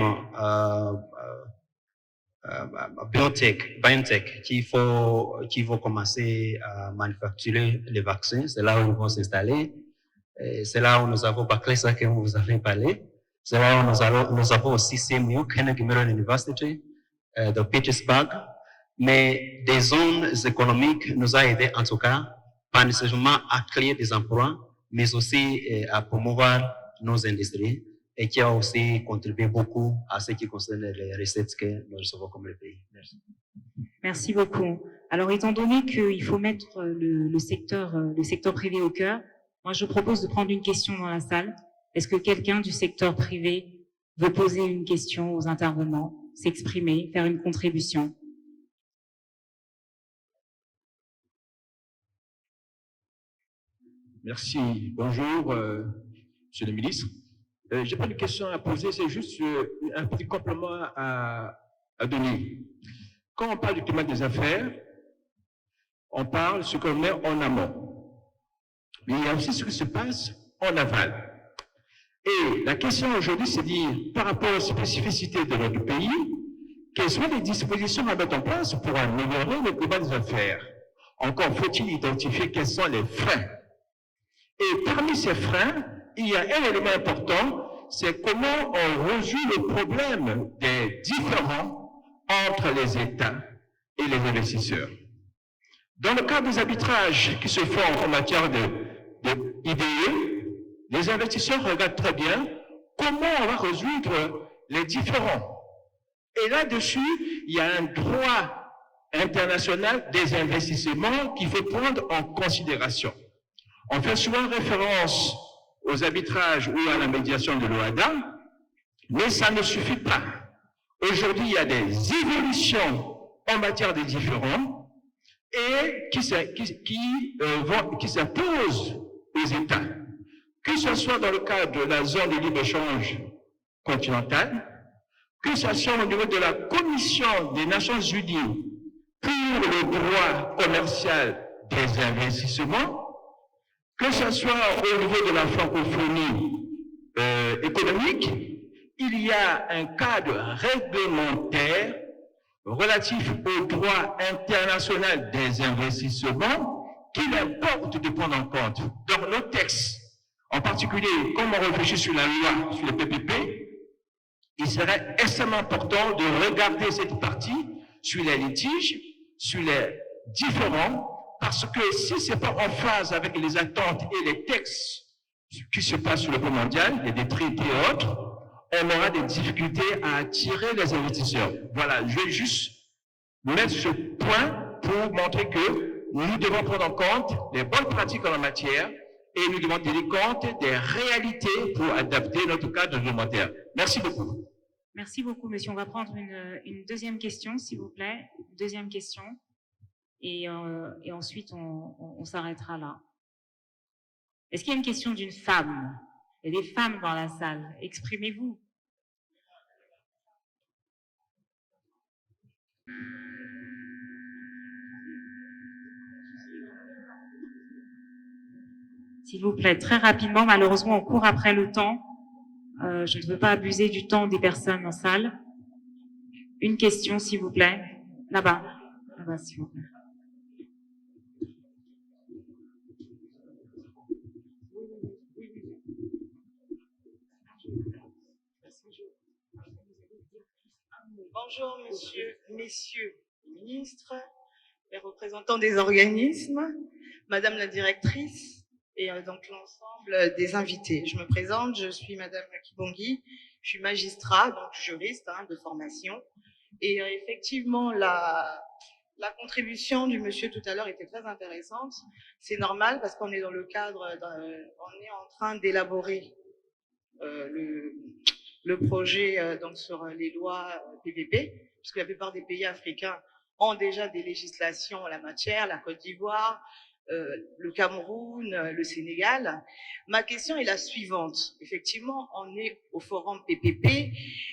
F: BioNTech qui vont commencer à manufacturer les vaccins. C'est là où ils vont s'installer. C'est là où nous avons Barclays, que vous avez parlé. C'est là où nous avons aussi CMU, Carnegie Mellon University, de Pittsburgh. Mais des zones économiques nous a aidé en tout cas, pas nécessairement à créer des emplois, mais aussi à promouvoir nos industries et qui a aussi contribué beaucoup à ce qui concerne les recettes que nous recevons comme le pays. Merci.
A: Merci beaucoup. Alors, étant donné qu'il faut mettre le secteur privé au cœur, moi, je propose de prendre une question dans la salle. Est-ce que quelqu'un du secteur privé veut poser une question aux intervenants, s'exprimer, faire une contribution?
G: Merci. Bonjour, Monsieur le ministre. J'ai pas de question à poser, c'est juste un petit complément à donner. Quand on parle du climat des affaires, on parle de ce qu'on met en amont. Mais il y a aussi ce qui se passe en aval. Et la question aujourd'hui, c'est de dire, par rapport aux spécificités de notre pays, quelles sont les dispositions à mettre en place pour améliorer le climat des affaires? Encore faut-il identifier quels sont les freins. Et parmi ces freins, il y a un élément important, c'est comment on résout le problème des différends entre les États et les investisseurs. Dans le cadre des arbitrages qui se font en matière d'IDE, les investisseurs regardent très bien comment on va résoudre les différends. Et là-dessus, il y a un droit international des investissements qu'il faut prendre en considération. On fait souvent référence aux arbitrages ou à la médiation de l'OADA, mais ça ne suffit pas. Aujourd'hui, il y a des évolutions en matière de différends et qui s'imposent aux États, que ce soit dans le cadre de la zone de libre-échange continentale, que ce soit au niveau de la Commission des Nations Unies pour le droit commercial des investissements, que ce soit au niveau de la francophonie économique, il y a un cadre réglementaire relatif au droit international des investissements qu'il importe de prendre en compte. Dans nos textes, en particulier, comme on réfléchit sur la loi sur le PPP, il serait extrêmement important de regarder cette partie sur les litiges, sur les différends, parce que si ce n'est pas en phase avec les attentes et les textes qui se passent sur le plan mondial, et des traités et autres, on aura des difficultés à attirer les investisseurs. Voilà, je vais juste mettre ce point pour montrer que nous devons prendre en compte les bonnes pratiques en la matière et nous devons tenir compte des réalités pour adapter notre cadre réglementaire. Merci beaucoup.
A: Merci beaucoup, monsieur. On va prendre une deuxième question, s'il vous plaît. Une deuxième question. Et ensuite, on s'arrêtera là. Est-ce qu'il y a une question d'une femme? Il y a des femmes dans la salle. Exprimez-vous. S'il vous plaît, très rapidement. Malheureusement, on court après le temps. Je ne veux pas abuser du temps des personnes en salle. Une question, s'il vous plaît. Là-bas. Là-bas, s'il vous plaît.
H: Bonjour, messieurs les ministres, les représentants des organismes, madame la directrice et donc l'ensemble des invités. Je me présente, je suis madame Kibongi, je suis magistrat, donc juriste de formation. Et effectivement, la contribution du monsieur tout à l'heure était très intéressante. C'est normal parce qu'on est dans le cadre, on est en train d'élaborer le projet donc sur les lois PPP, puisque la plupart des pays africains ont déjà des législations en la matière, la Côte d'Ivoire, le Cameroun, le Sénégal. Ma question est la suivante. Effectivement, on est au forum PPP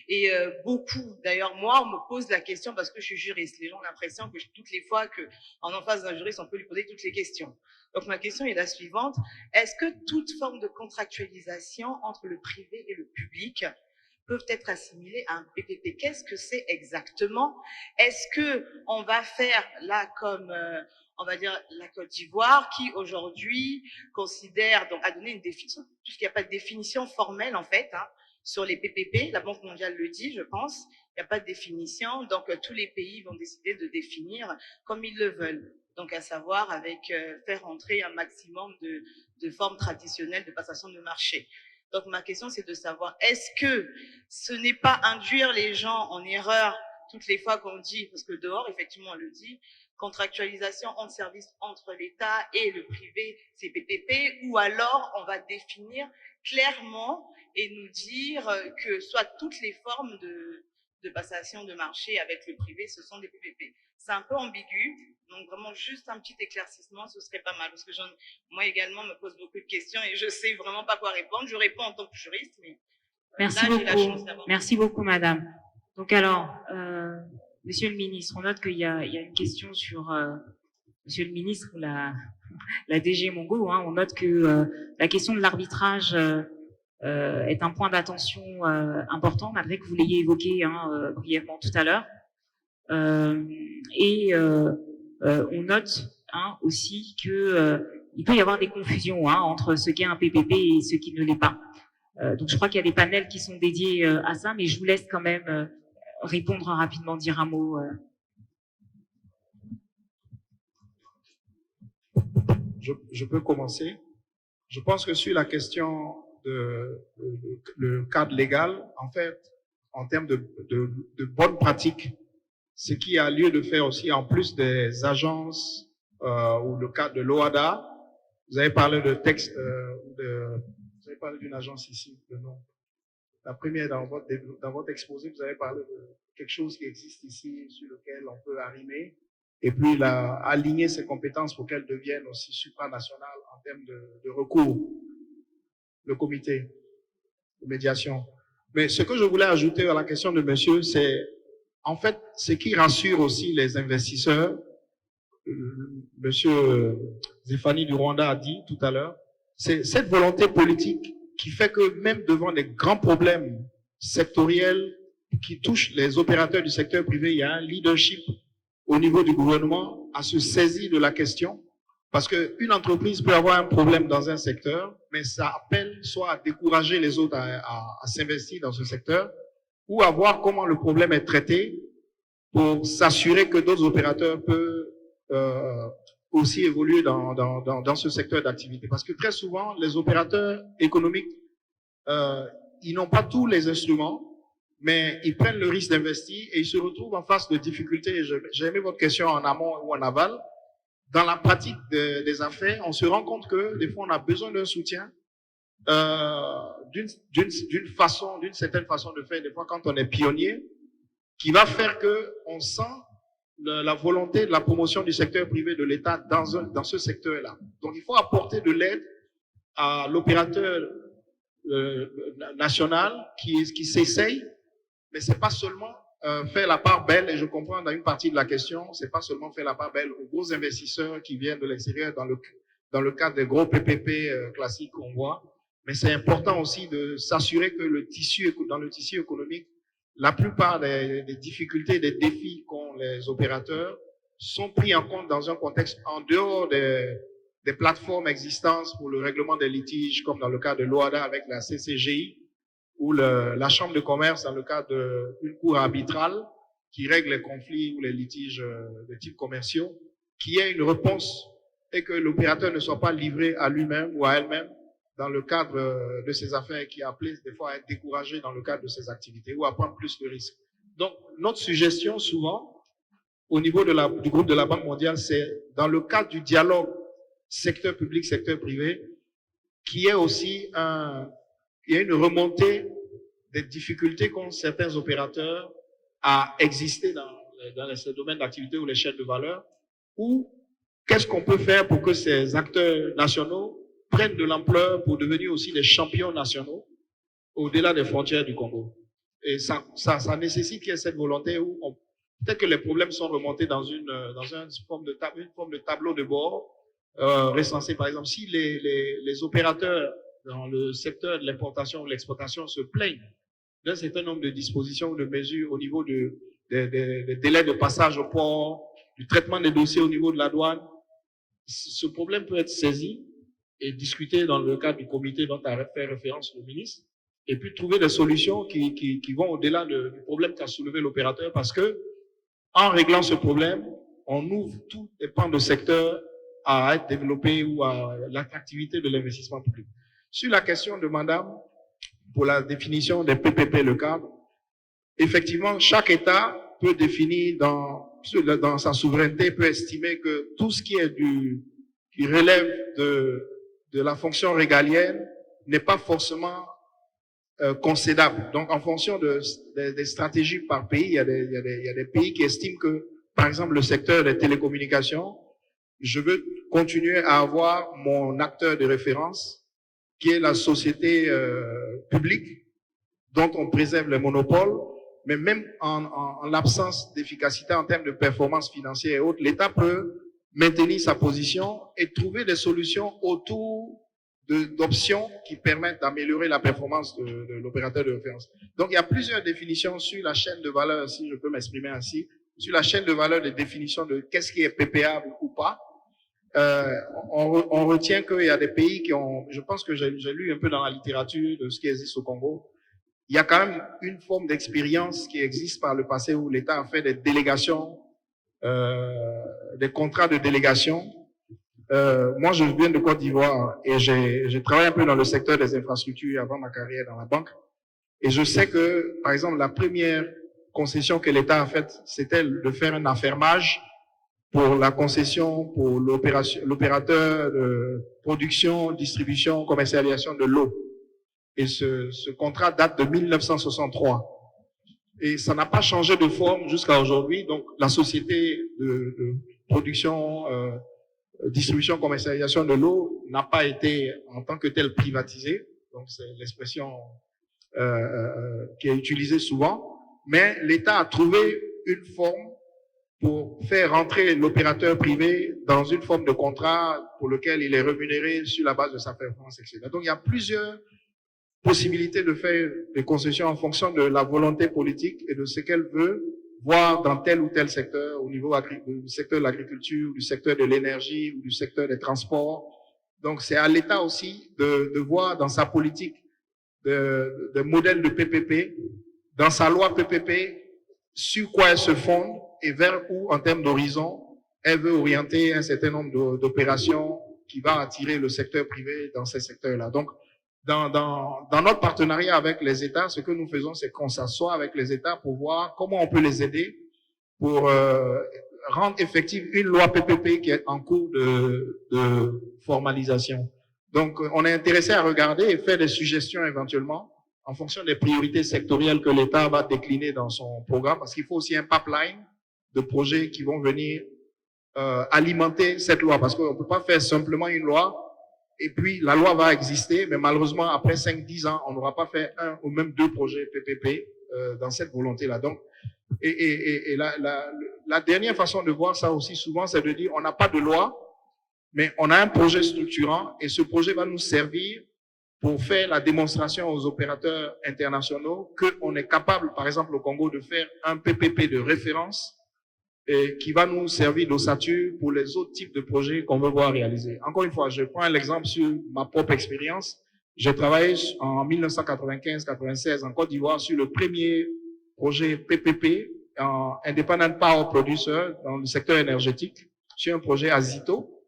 H: et beaucoup, d'ailleurs moi, on me pose la question parce que je suis juriste. Les gens ont l'impression que toutes les fois qu'en en face d'un juriste, on peut lui poser toutes les questions. Donc ma question est la suivante. Est-ce que toute forme de contractualisation entre le privé et le public peuvent être assimilées à un PPP? Qu'est-ce que c'est exactement? Est-ce que on va faire là comme on va dire la Côte d'Ivoire qui aujourd'hui considère, donc a donné une définition, puisqu'il n'y a pas de définition formelle en fait sur les PPP, la Banque mondiale le dit, je pense, il n'y a pas de définition, donc tous les pays vont décider de définir comme ils le veulent. Donc à savoir avec faire entrer un maximum de formes traditionnelles de passation de marché. Donc ma question c'est de savoir, est-ce que ce n'est pas induire les gens en erreur toutes les fois qu'on dit, parce que dehors effectivement on le dit, contractualisation entre services entre l'État et le privé, c'est PPP, ou alors on va définir clairement et nous dire que soit toutes les formes de passation de marché avec le privé, ce sont des PPP. C'est un peu ambigu, donc vraiment juste un petit éclaircissement, ce serait pas mal, parce que moi également me pose beaucoup de questions et je sais vraiment pas quoi répondre. Je réponds en tant que juriste, mais
I: Merci
H: là, j'ai la chance
I: beaucoup.
H: d'avoir...
I: Merci beaucoup, madame. Donc alors, monsieur le ministre, on note qu'il y a une question sur monsieur le ministre, la DG Mongo, on note que la question de l'arbitrage est un point d'attention important, malgré que vous l'ayez évoqué brièvement tout à l'heure. On note aussi que il peut y avoir des confusions entre ce qu'est un PPP et ce qui ne l'est pas. Donc je crois qu'il y a des panels qui sont dédiés à ça, mais je vous laisse quand même répondre rapidement, dire un mot.
E: Je peux commencer. Je pense que sur la question le cadre légal, en fait, en termes de bonnes pratiques, ce qui a lieu de faire aussi, en plus des agences ou le cadre de l'OADA, vous avez parlé de texte, vous avez parlé d'une agence ici, le nom. La première, dans votre exposé, vous avez parlé de quelque chose qui existe ici, sur lequel on peut arrimer, et puis aligner ses compétences pour qu'elles deviennent aussi supranationales en termes de recours, le comité de médiation. Mais ce que je voulais ajouter à la question de monsieur, c'est en fait ce qui rassure aussi les investisseurs. Monsieur Zéphanie du Rwanda a dit tout à l'heure, c'est cette volonté politique qui fait que même devant les grands problèmes sectoriels qui touchent les opérateurs du secteur privé, il y a un leadership au niveau du gouvernement à se saisir de la question. Parce qu'une entreprise peut avoir un problème dans un secteur, mais ça appelle soit à décourager les autres à s'investir dans ce secteur, ou à voir comment le problème est traité pour s'assurer que d'autres opérateurs peuvent aussi évoluer dans ce secteur d'activité. Parce que très souvent, les opérateurs économiques, ils n'ont pas tous les instruments, mais ils prennent le risque d'investir et ils se retrouvent en face de difficultés. J'ai aimé votre question en amont ou en aval. Dans la pratique des affaires, on se rend compte que des fois, on a besoin d'un soutien d'une certaine façon de faire, des fois quand on est pionnier, qui va faire que on sent la volonté de la promotion du secteur privé de l'État dans ce secteur-là. Donc, il faut apporter de l'aide à l'opérateur national qui s'essaye, mais c'est pas seulement faire la part belle, et je comprends dans une partie de la question, c'est pas seulement faire la part belle aux gros investisseurs qui viennent de l'extérieur dans le cadre des gros PPP classiques qu'on voit, mais c'est important aussi de s'assurer que dans le tissu économique, la plupart des difficultés, des défis qu'ont les opérateurs sont pris en compte dans un contexte en dehors des plateformes existantes pour le règlement des litiges, comme dans le cas de l'OADA avec la CCGI, ou la Chambre de commerce dans le cadre d'une cour arbitrale qui règle les conflits ou les litiges de type commerciaux, qui ait une réponse et que l'opérateur ne soit pas livré à lui-même ou à elle-même dans le cadre de ses affaires et qui est appelé des fois à être découragé dans le cadre de ses activités ou à prendre plus de risques. Donc, notre suggestion souvent, au niveau du groupe de la Banque mondiale, c'est dans le cadre du dialogue secteur public, secteur privé, qu'il y ait aussi il y a une remontée des difficultés qu'ont certains opérateurs à exister dans ce domaine d'activité ou les chaînes de valeur, où qu'est-ce qu'on peut faire pour que ces acteurs nationaux prennent de l'ampleur pour devenir aussi des champions nationaux au-delà des frontières du Congo. Et ça nécessite qu'il y ait cette volonté où peut-être que les problèmes sont remontés dans une forme de tableau de bord recensé. Par exemple, si les opérateurs dans le secteur de l'importation ou de l'exportation se plaignent d'un certain nombre de dispositions ou de mesures au niveau des délais de passage au port, du traitement des dossiers au niveau de la douane, ce problème peut être saisi et discuté dans le cadre du comité dont a fait référence le ministre, et puis trouver des solutions qui vont au-delà du problème qu'a soulevé l'opérateur, parce que en réglant ce problème, on ouvre tous les pans de secteur à être développés ou à l'attractivité de l'investissement public. Sur la question de madame, pour la définition des PPP, le cadre, effectivement, chaque État peut définir dans sa souveraineté, peut estimer que tout ce qui est qui relève de la fonction régalienne n'est pas forcément concédable. Donc, en fonction des stratégies par pays, il y a des pays qui estiment que, par exemple, le secteur des télécommunications, je veux continuer à avoir mon acteur de référence, qui est la société publique, dont on préserve le monopole, mais même en l'absence d'efficacité en termes de performance financière et autres, l'État peut maintenir sa position et trouver des solutions autour d'options qui permettent d'améliorer la performance de l'opérateur de référence. Donc, il y a plusieurs définitions sur la chaîne de valeur, si je peux m'exprimer ainsi, sur la chaîne de valeur des définitions de qu'est-ce qui est PPable ou pas. On retient qu'il y a des pays qui ont, je pense que j'ai lu un peu dans la littérature de ce qui existe au Congo, il y a quand même une forme d'expérience qui existe par le passé où l'État a fait des délégations, des contrats de délégation. Moi, je viens de Côte d'Ivoire et j'ai travaillé un peu dans le secteur des infrastructures avant ma carrière dans la banque. Et je sais que, par exemple, la première concession que l'État a faite, c'était de faire un affermage pour la concession pour l'opérateur de production, distribution, commercialisation de l'eau. Et ce contrat date de 1963. Et ça n'a pas changé de forme jusqu'à aujourd'hui. Donc, la société de production, distribution, commercialisation de l'eau n'a pas été en tant que telle privatisée. Donc, c'est l'expression qui est utilisée souvent. Mais l'État a trouvé une forme pour faire rentrer l'opérateur privé dans une forme de contrat pour lequel il est rémunéré sur la base de sa performance, etc. Donc, il y a plusieurs possibilités de faire des concessions en fonction de la volonté politique et de ce qu'elle veut voir dans tel ou tel secteur, au niveau du secteur de l'agriculture, du secteur de l'énergie ou du secteur des transports. Donc, c'est à l'État aussi de voir dans sa politique de modèle de PPP, dans sa loi PPP, sur quoi elle se fonde et vers où, en termes d'horizon, elle veut orienter un certain nombre d'opérations qui va attirer le secteur privé dans ces secteurs-là. Donc, dans notre partenariat avec les États, ce que nous faisons, c'est qu'on s'assoit avec les États pour voir comment on peut les aider pour rendre effective une loi PPP qui est en cours de formalisation. Donc, on est intéressé à regarder et faire des suggestions éventuellement en fonction des priorités sectorielles que l'État va décliner dans son programme, parce qu'il faut aussi un pipeline de projets qui vont venir alimenter cette loi, parce qu'on ne peut pas faire simplement une loi et puis la loi va exister, mais malheureusement, après 5-10 ans, on n'aura pas fait un ou même 2 projets PPP dans cette volonté-là. Donc, la dernière façon de voir ça aussi souvent, c'est de dire on n'a pas de loi, mais on a un projet structurant et ce projet va nous servir pour faire la démonstration aux opérateurs internationaux qu'on est capable, par exemple au Congo, de faire un PPP de référence et qui va nous servir d'ossature pour les autres types de projets qu'on veut voir réaliser. Encore une fois, je prends l'exemple sur ma propre expérience. J'ai travaillé en 1995-96 en Côte d'Ivoire sur le premier projet PPP, Independent Power Producer, dans le secteur énergétique, sur un projet Azito,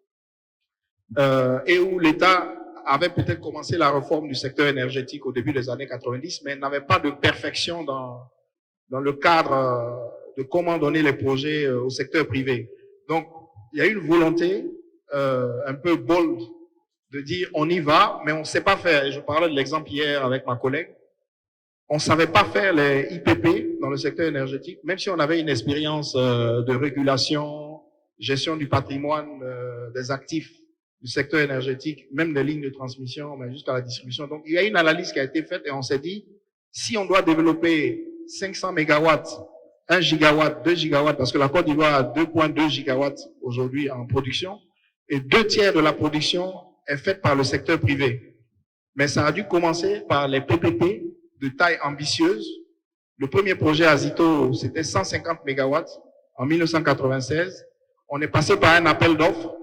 E: et où l'État avait peut-être commencé la réforme du secteur énergétique au début des années 90, mais n'avait pas de perfection dans le cadre de comment donner les projets au secteur privé. Donc, il y a une volonté un peu bold de dire on y va, mais on ne sait pas faire. Et je parlais de l'exemple hier avec ma collègue. On ne savait pas faire les IPP dans le secteur énergétique, même si on avait une expérience de régulation, gestion du patrimoine, des actifs du secteur énergétique, même des lignes de transmission, mais jusqu'à la distribution. Donc, il y a une analyse qui a été faite et on s'est dit, si on doit développer 500 mégawatts, 1 gigawatt, 2 gigawatts, parce que la Côte d'Ivoire a 2,2 gigawatts aujourd'hui en production, et 2/3 de la production est faite par le secteur privé. Mais ça a dû commencer par les PPP de taille ambitieuse. Le premier projet Azito, c'était 150 mégawatts en 1996. On est passé par un appel d'offres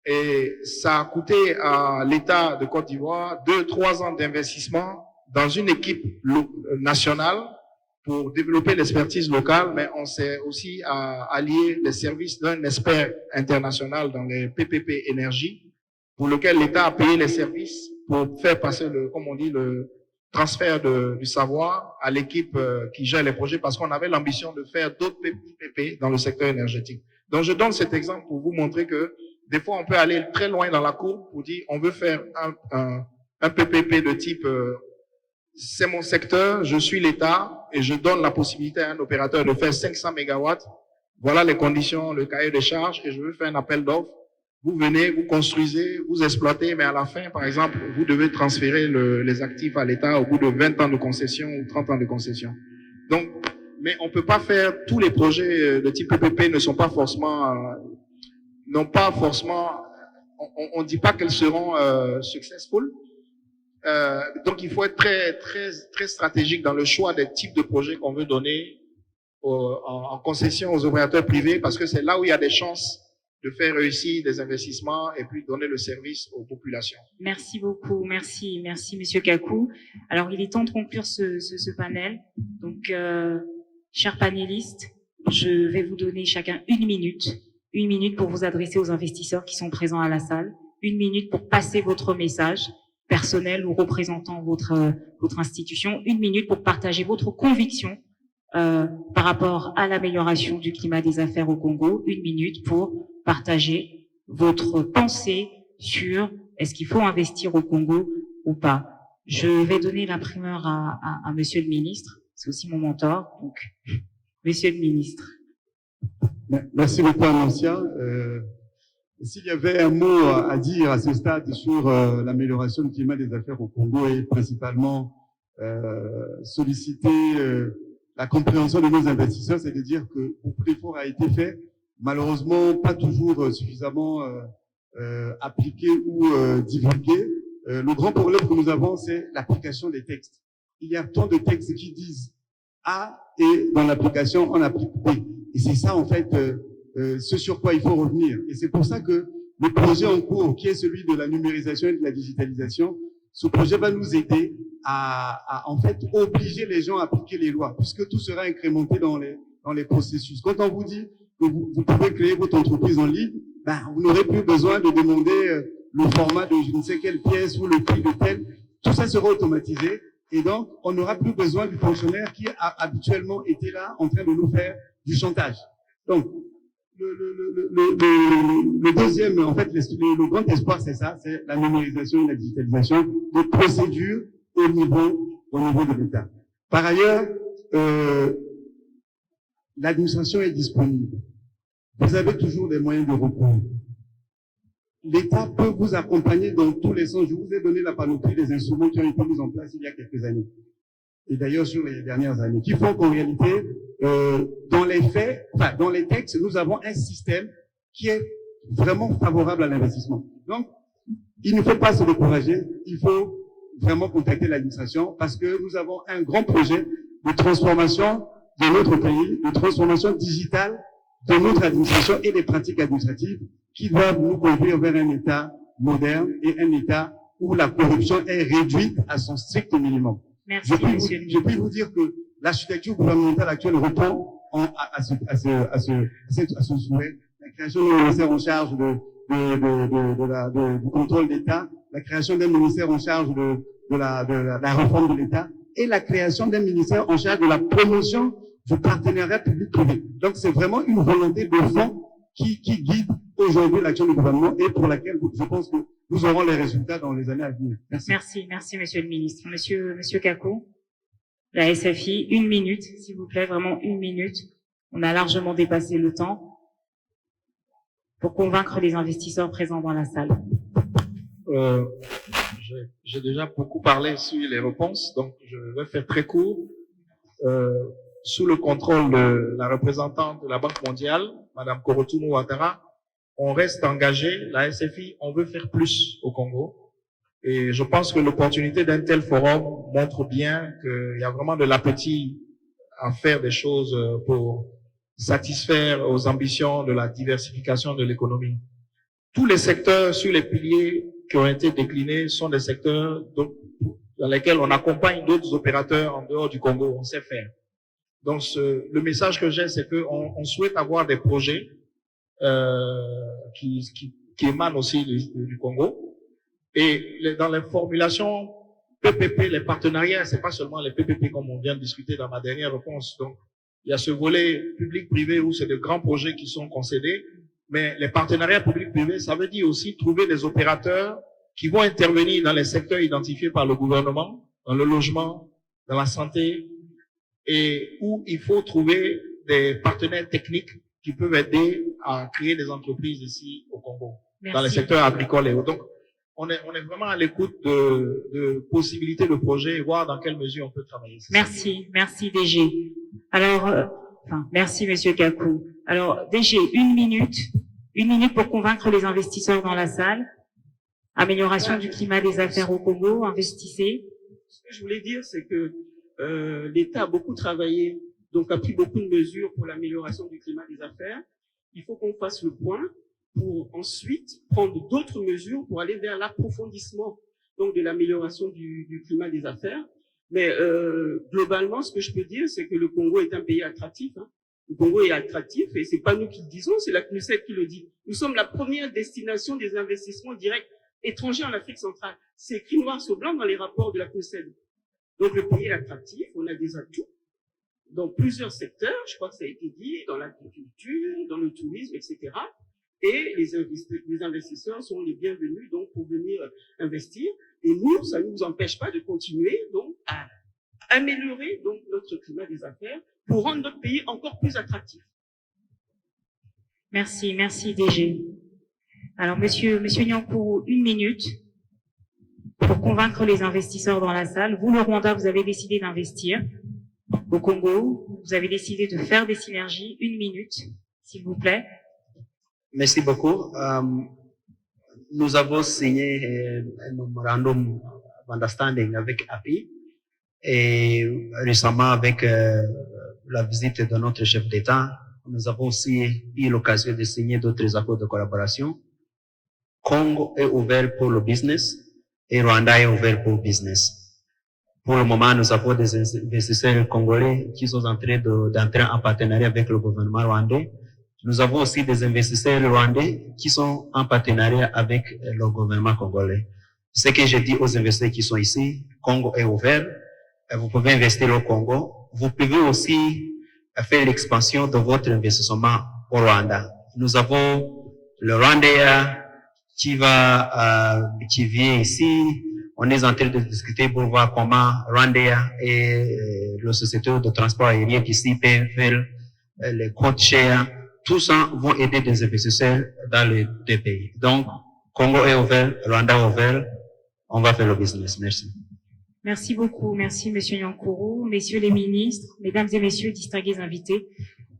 E: et ça a coûté à l'État de Côte d'Ivoire 2-3 ans d'investissement dans une équipe nationale pour développer l'expertise locale, mais on s'est aussi allié les services d'un expert international dans les PPP énergie, pour lequel l'État a payé les services pour faire passer comme on dit, le transfert du savoir à l'équipe qui gère les projets, parce qu'on avait l'ambition de faire d'autres PPP dans le secteur énergétique. Donc, je donne cet exemple pour vous montrer que des fois, on peut aller très loin dans la cour pour dire, on veut faire un PPP de type, c'est mon secteur, je suis l'État et je donne la possibilité à un opérateur de faire 500 mégawatts. Voilà les conditions, le cahier de charges et je veux faire un appel d'offres. Vous venez, vous construisez, vous exploitez, mais à la fin, par exemple, vous devez transférer les actifs à l'État au bout de 20 ans de concession ou 30 ans de concession. Donc, mais on peut pas faire tous les projets de type PPP ne sont pas forcément, n'ont pas forcément, on dit pas qu'elles seront successful. Donc, il faut être très stratégique dans le choix des types de projets qu'on veut donner en concession aux opérateurs privés, parce que c'est là où il y a des chances de faire réussir des investissements et puis donner le service aux populations.
I: Merci beaucoup, merci Monsieur Kakou. Alors, il est temps de conclure ce panel. Donc, chers panélistes, je vais vous donner chacun une minute pour vous adresser aux investisseurs qui sont présents à la salle, 1 minute pour passer votre message personnel ou représentant votre institution, 1 minute pour partager votre conviction par rapport à l'amélioration du climat des affaires au Congo, 1 minute pour partager votre pensée sur est-ce qu'il faut investir au Congo ou pas. Je vais donner la primeur à Monsieur le Ministre, c'est aussi mon mentor, donc Monsieur le Ministre.
C: Merci beaucoup, Annoncia. S'il y avait un mot à dire à ce stade sur l'amélioration du climat des affaires au Congo et principalement solliciter la compréhension de nos investisseurs, c'est de dire que beaucoup d'efforts a été fait, malheureusement pas toujours suffisamment appliqué ou divulgué. Le grand problème que nous avons, c'est l'application des textes. Il y a tant de textes qui disent A et dans l'application, on applique B. Et c'est ça, en fait, ce sur quoi il faut revenir. Et c'est pour ça que le projet en cours, qui est celui de la numérisation et de la digitalisation, ce projet va nous aider à en fait, obliger les gens à appliquer les lois, puisque tout sera incrémenté dans les processus. Quand on vous dit que vous pouvez créer votre entreprise en ligne, ben, vous n'aurez plus besoin de demander le format de je ne sais quelle pièce ou le prix de tel. Tout ça sera automatisé. Et donc, on n'aura plus besoin du fonctionnaire qui a habituellement été là en train de nous faire du chantage. Donc, le deuxième, en fait, le grand espoir, c'est ça, c'est la numérisation et la digitalisation des procédures au niveau de l'État. Par ailleurs, l'administration est disponible. Vous avez toujours des moyens de recours. L'État peut vous accompagner dans tous les sens. Je vous ai donné la panoplie des instruments qui ont été mis en place il y a quelques années. Et d'ailleurs sur les dernières années, qui font qu'en réalité, dans les faits, enfin dans les textes, nous avons un système qui est vraiment favorable à l'investissement. Donc, il ne faut pas se décourager, il faut vraiment contacter l'administration parce que nous avons un grand projet de transformation de notre pays, de transformation digitale de notre administration et des pratiques administratives qui doivent nous conduire vers un État moderne et un État où la corruption est réduite à son strict minimum.
I: Merci,
C: je puis vous dire que l'architecture gouvernementale actuelle répond à ce souhait. La création d'un ministère en charge du contrôle d'État, la création d'un ministère en charge de la réforme de l'État et la création d'un ministère en charge de la promotion du partenariat public-privé. Donc, c'est vraiment une volonté de fond qui guide aujourd'hui l'action du gouvernement et pour laquelle je pense que nous aurons les résultats dans les années à venir. Merci.
I: Merci, Monsieur le Ministre. Monsieur Kakou, la SFI, 1 minute, s'il vous plaît, vraiment 1 minute. On a largement dépassé le temps. pour convaincre les investisseurs présents dans la salle.
E: J'ai déjà beaucoup parlé sur les réponses, donc je vais faire très court. Sous le contrôle de la représentante de la Banque mondiale, Madame Korotumu Ouattara, on reste engagé. La SFI, on veut faire plus au Congo. Et je pense que l'opportunité d'un tel forum montre bien qu'il y a vraiment de l'appétit à faire des choses pour satisfaire aux ambitions de la diversification de l'économie. Tous les secteurs sur les piliers qui ont été déclinés sont des secteurs dans lesquels on accompagne d'autres opérateurs en dehors du Congo. On sait faire. Donc, le message que j'ai, c'est qu'on souhaite avoir des projets qui émanent aussi du Congo. Et dans les formulations PPP, les partenariats, c'est pas seulement les PPP comme on vient de discuter dans ma dernière réponse. Donc, il y a ce volet public-privé où c'est de grands projets qui sont concédés. Mais les partenariats public-privé, ça veut dire aussi trouver des opérateurs qui vont intervenir dans les secteurs identifiés par le gouvernement, dans le logement, dans la santé, et où il faut trouver des partenaires techniques qui peuvent aider à créer des entreprises ici au Congo, dans les secteurs agricoles et autres. Donc, on est vraiment à l'écoute de possibilités de projets et voir dans quelle mesure on peut travailler.
I: Merci, merci DG. Alors, merci Monsieur Kakou. Alors, DG, une minute pour convaincre les investisseurs dans la salle. Amélioration du climat des affaires au Congo, investissez.
D: Ce que je voulais dire, c'est que l'État a beaucoup travaillé, donc a pris beaucoup de mesures pour l'amélioration du climat des affaires. Il faut qu'on fasse le point pour ensuite prendre d'autres mesures pour aller vers l'approfondissement donc de l'amélioration du climat des affaires. Mais globalement, ce que je peux dire, c'est que le Congo est un pays attractif. Hein. Le Congo est attractif et c'est pas nous qui le disons, c'est la CNUSED qui le dit. Nous sommes la première destination des investissements directs étrangers en Afrique centrale. C'est écrit noir sur blanc dans les rapports de la CNUSED. Donc le pays est attractif, on a des atouts dans plusieurs secteurs, je crois que ça a été dit, dans l'agriculture, dans le tourisme, etc. Et les investisseurs sont les bienvenus donc pour venir investir. Et nous, ça ne nous empêche pas de continuer donc à améliorer donc notre climat des affaires pour rendre notre pays encore plus attractif.
I: Merci, merci DG. Alors Monsieur Nyankourou, une minute pour convaincre les investisseurs dans la salle. Vous, le Rwanda, vous avez décidé d'investir au Congo. Vous avez décidé de faire des synergies. Une minute, s'il vous plaît.
F: Merci beaucoup. Nous avons signé un memorandum d'understanding avec API et récemment avec la visite de notre chef d'État, nous avons aussi eu l'occasion de signer d'autres accords de collaboration. Congo est ouvert pour le business et Rwanda est ouvert pour le business. Pour le moment, nous avons des investisseurs congolais qui sont en train d'entrer en partenariat avec le gouvernement rwandais. Nous avons aussi des investisseurs rwandais qui sont en partenariat avec le gouvernement congolais. Ce que je dis aux investisseurs qui sont ici, Congo est ouvert, vous pouvez investir au Congo. Vous pouvez aussi faire l'expansion de votre investissement au Rwanda. Nous avons le Rwandais qui vient ici. On est en train de discuter pour voir comment Rwandais et le société de transport aérien ici peuvent faire les comptes chers. Tous ça vont aider des investisseurs dans les deux pays. Donc, Congo est ouvert, Rwanda est ouvert. On va faire le business. Merci.
I: Merci beaucoup. Merci, Monsieur Nyankourou. Messieurs les ministres, mesdames et messieurs, distingués invités.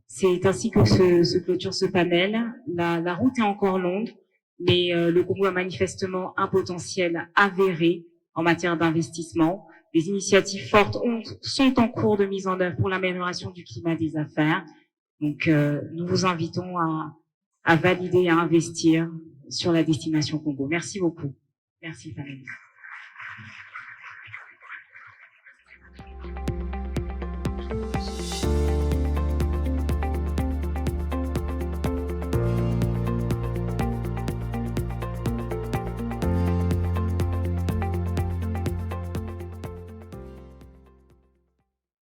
I: C'est ainsi que se clôture ce panel. La route est encore longue, mais le Congo a manifestement un potentiel avéré en matière d'investissement. Les initiatives fortes sont en cours de mise en œuvre pour l'amélioration du climat des affaires. Donc, nous vous invitons à valider et à investir sur la destination Congo. Merci beaucoup. Merci, panel.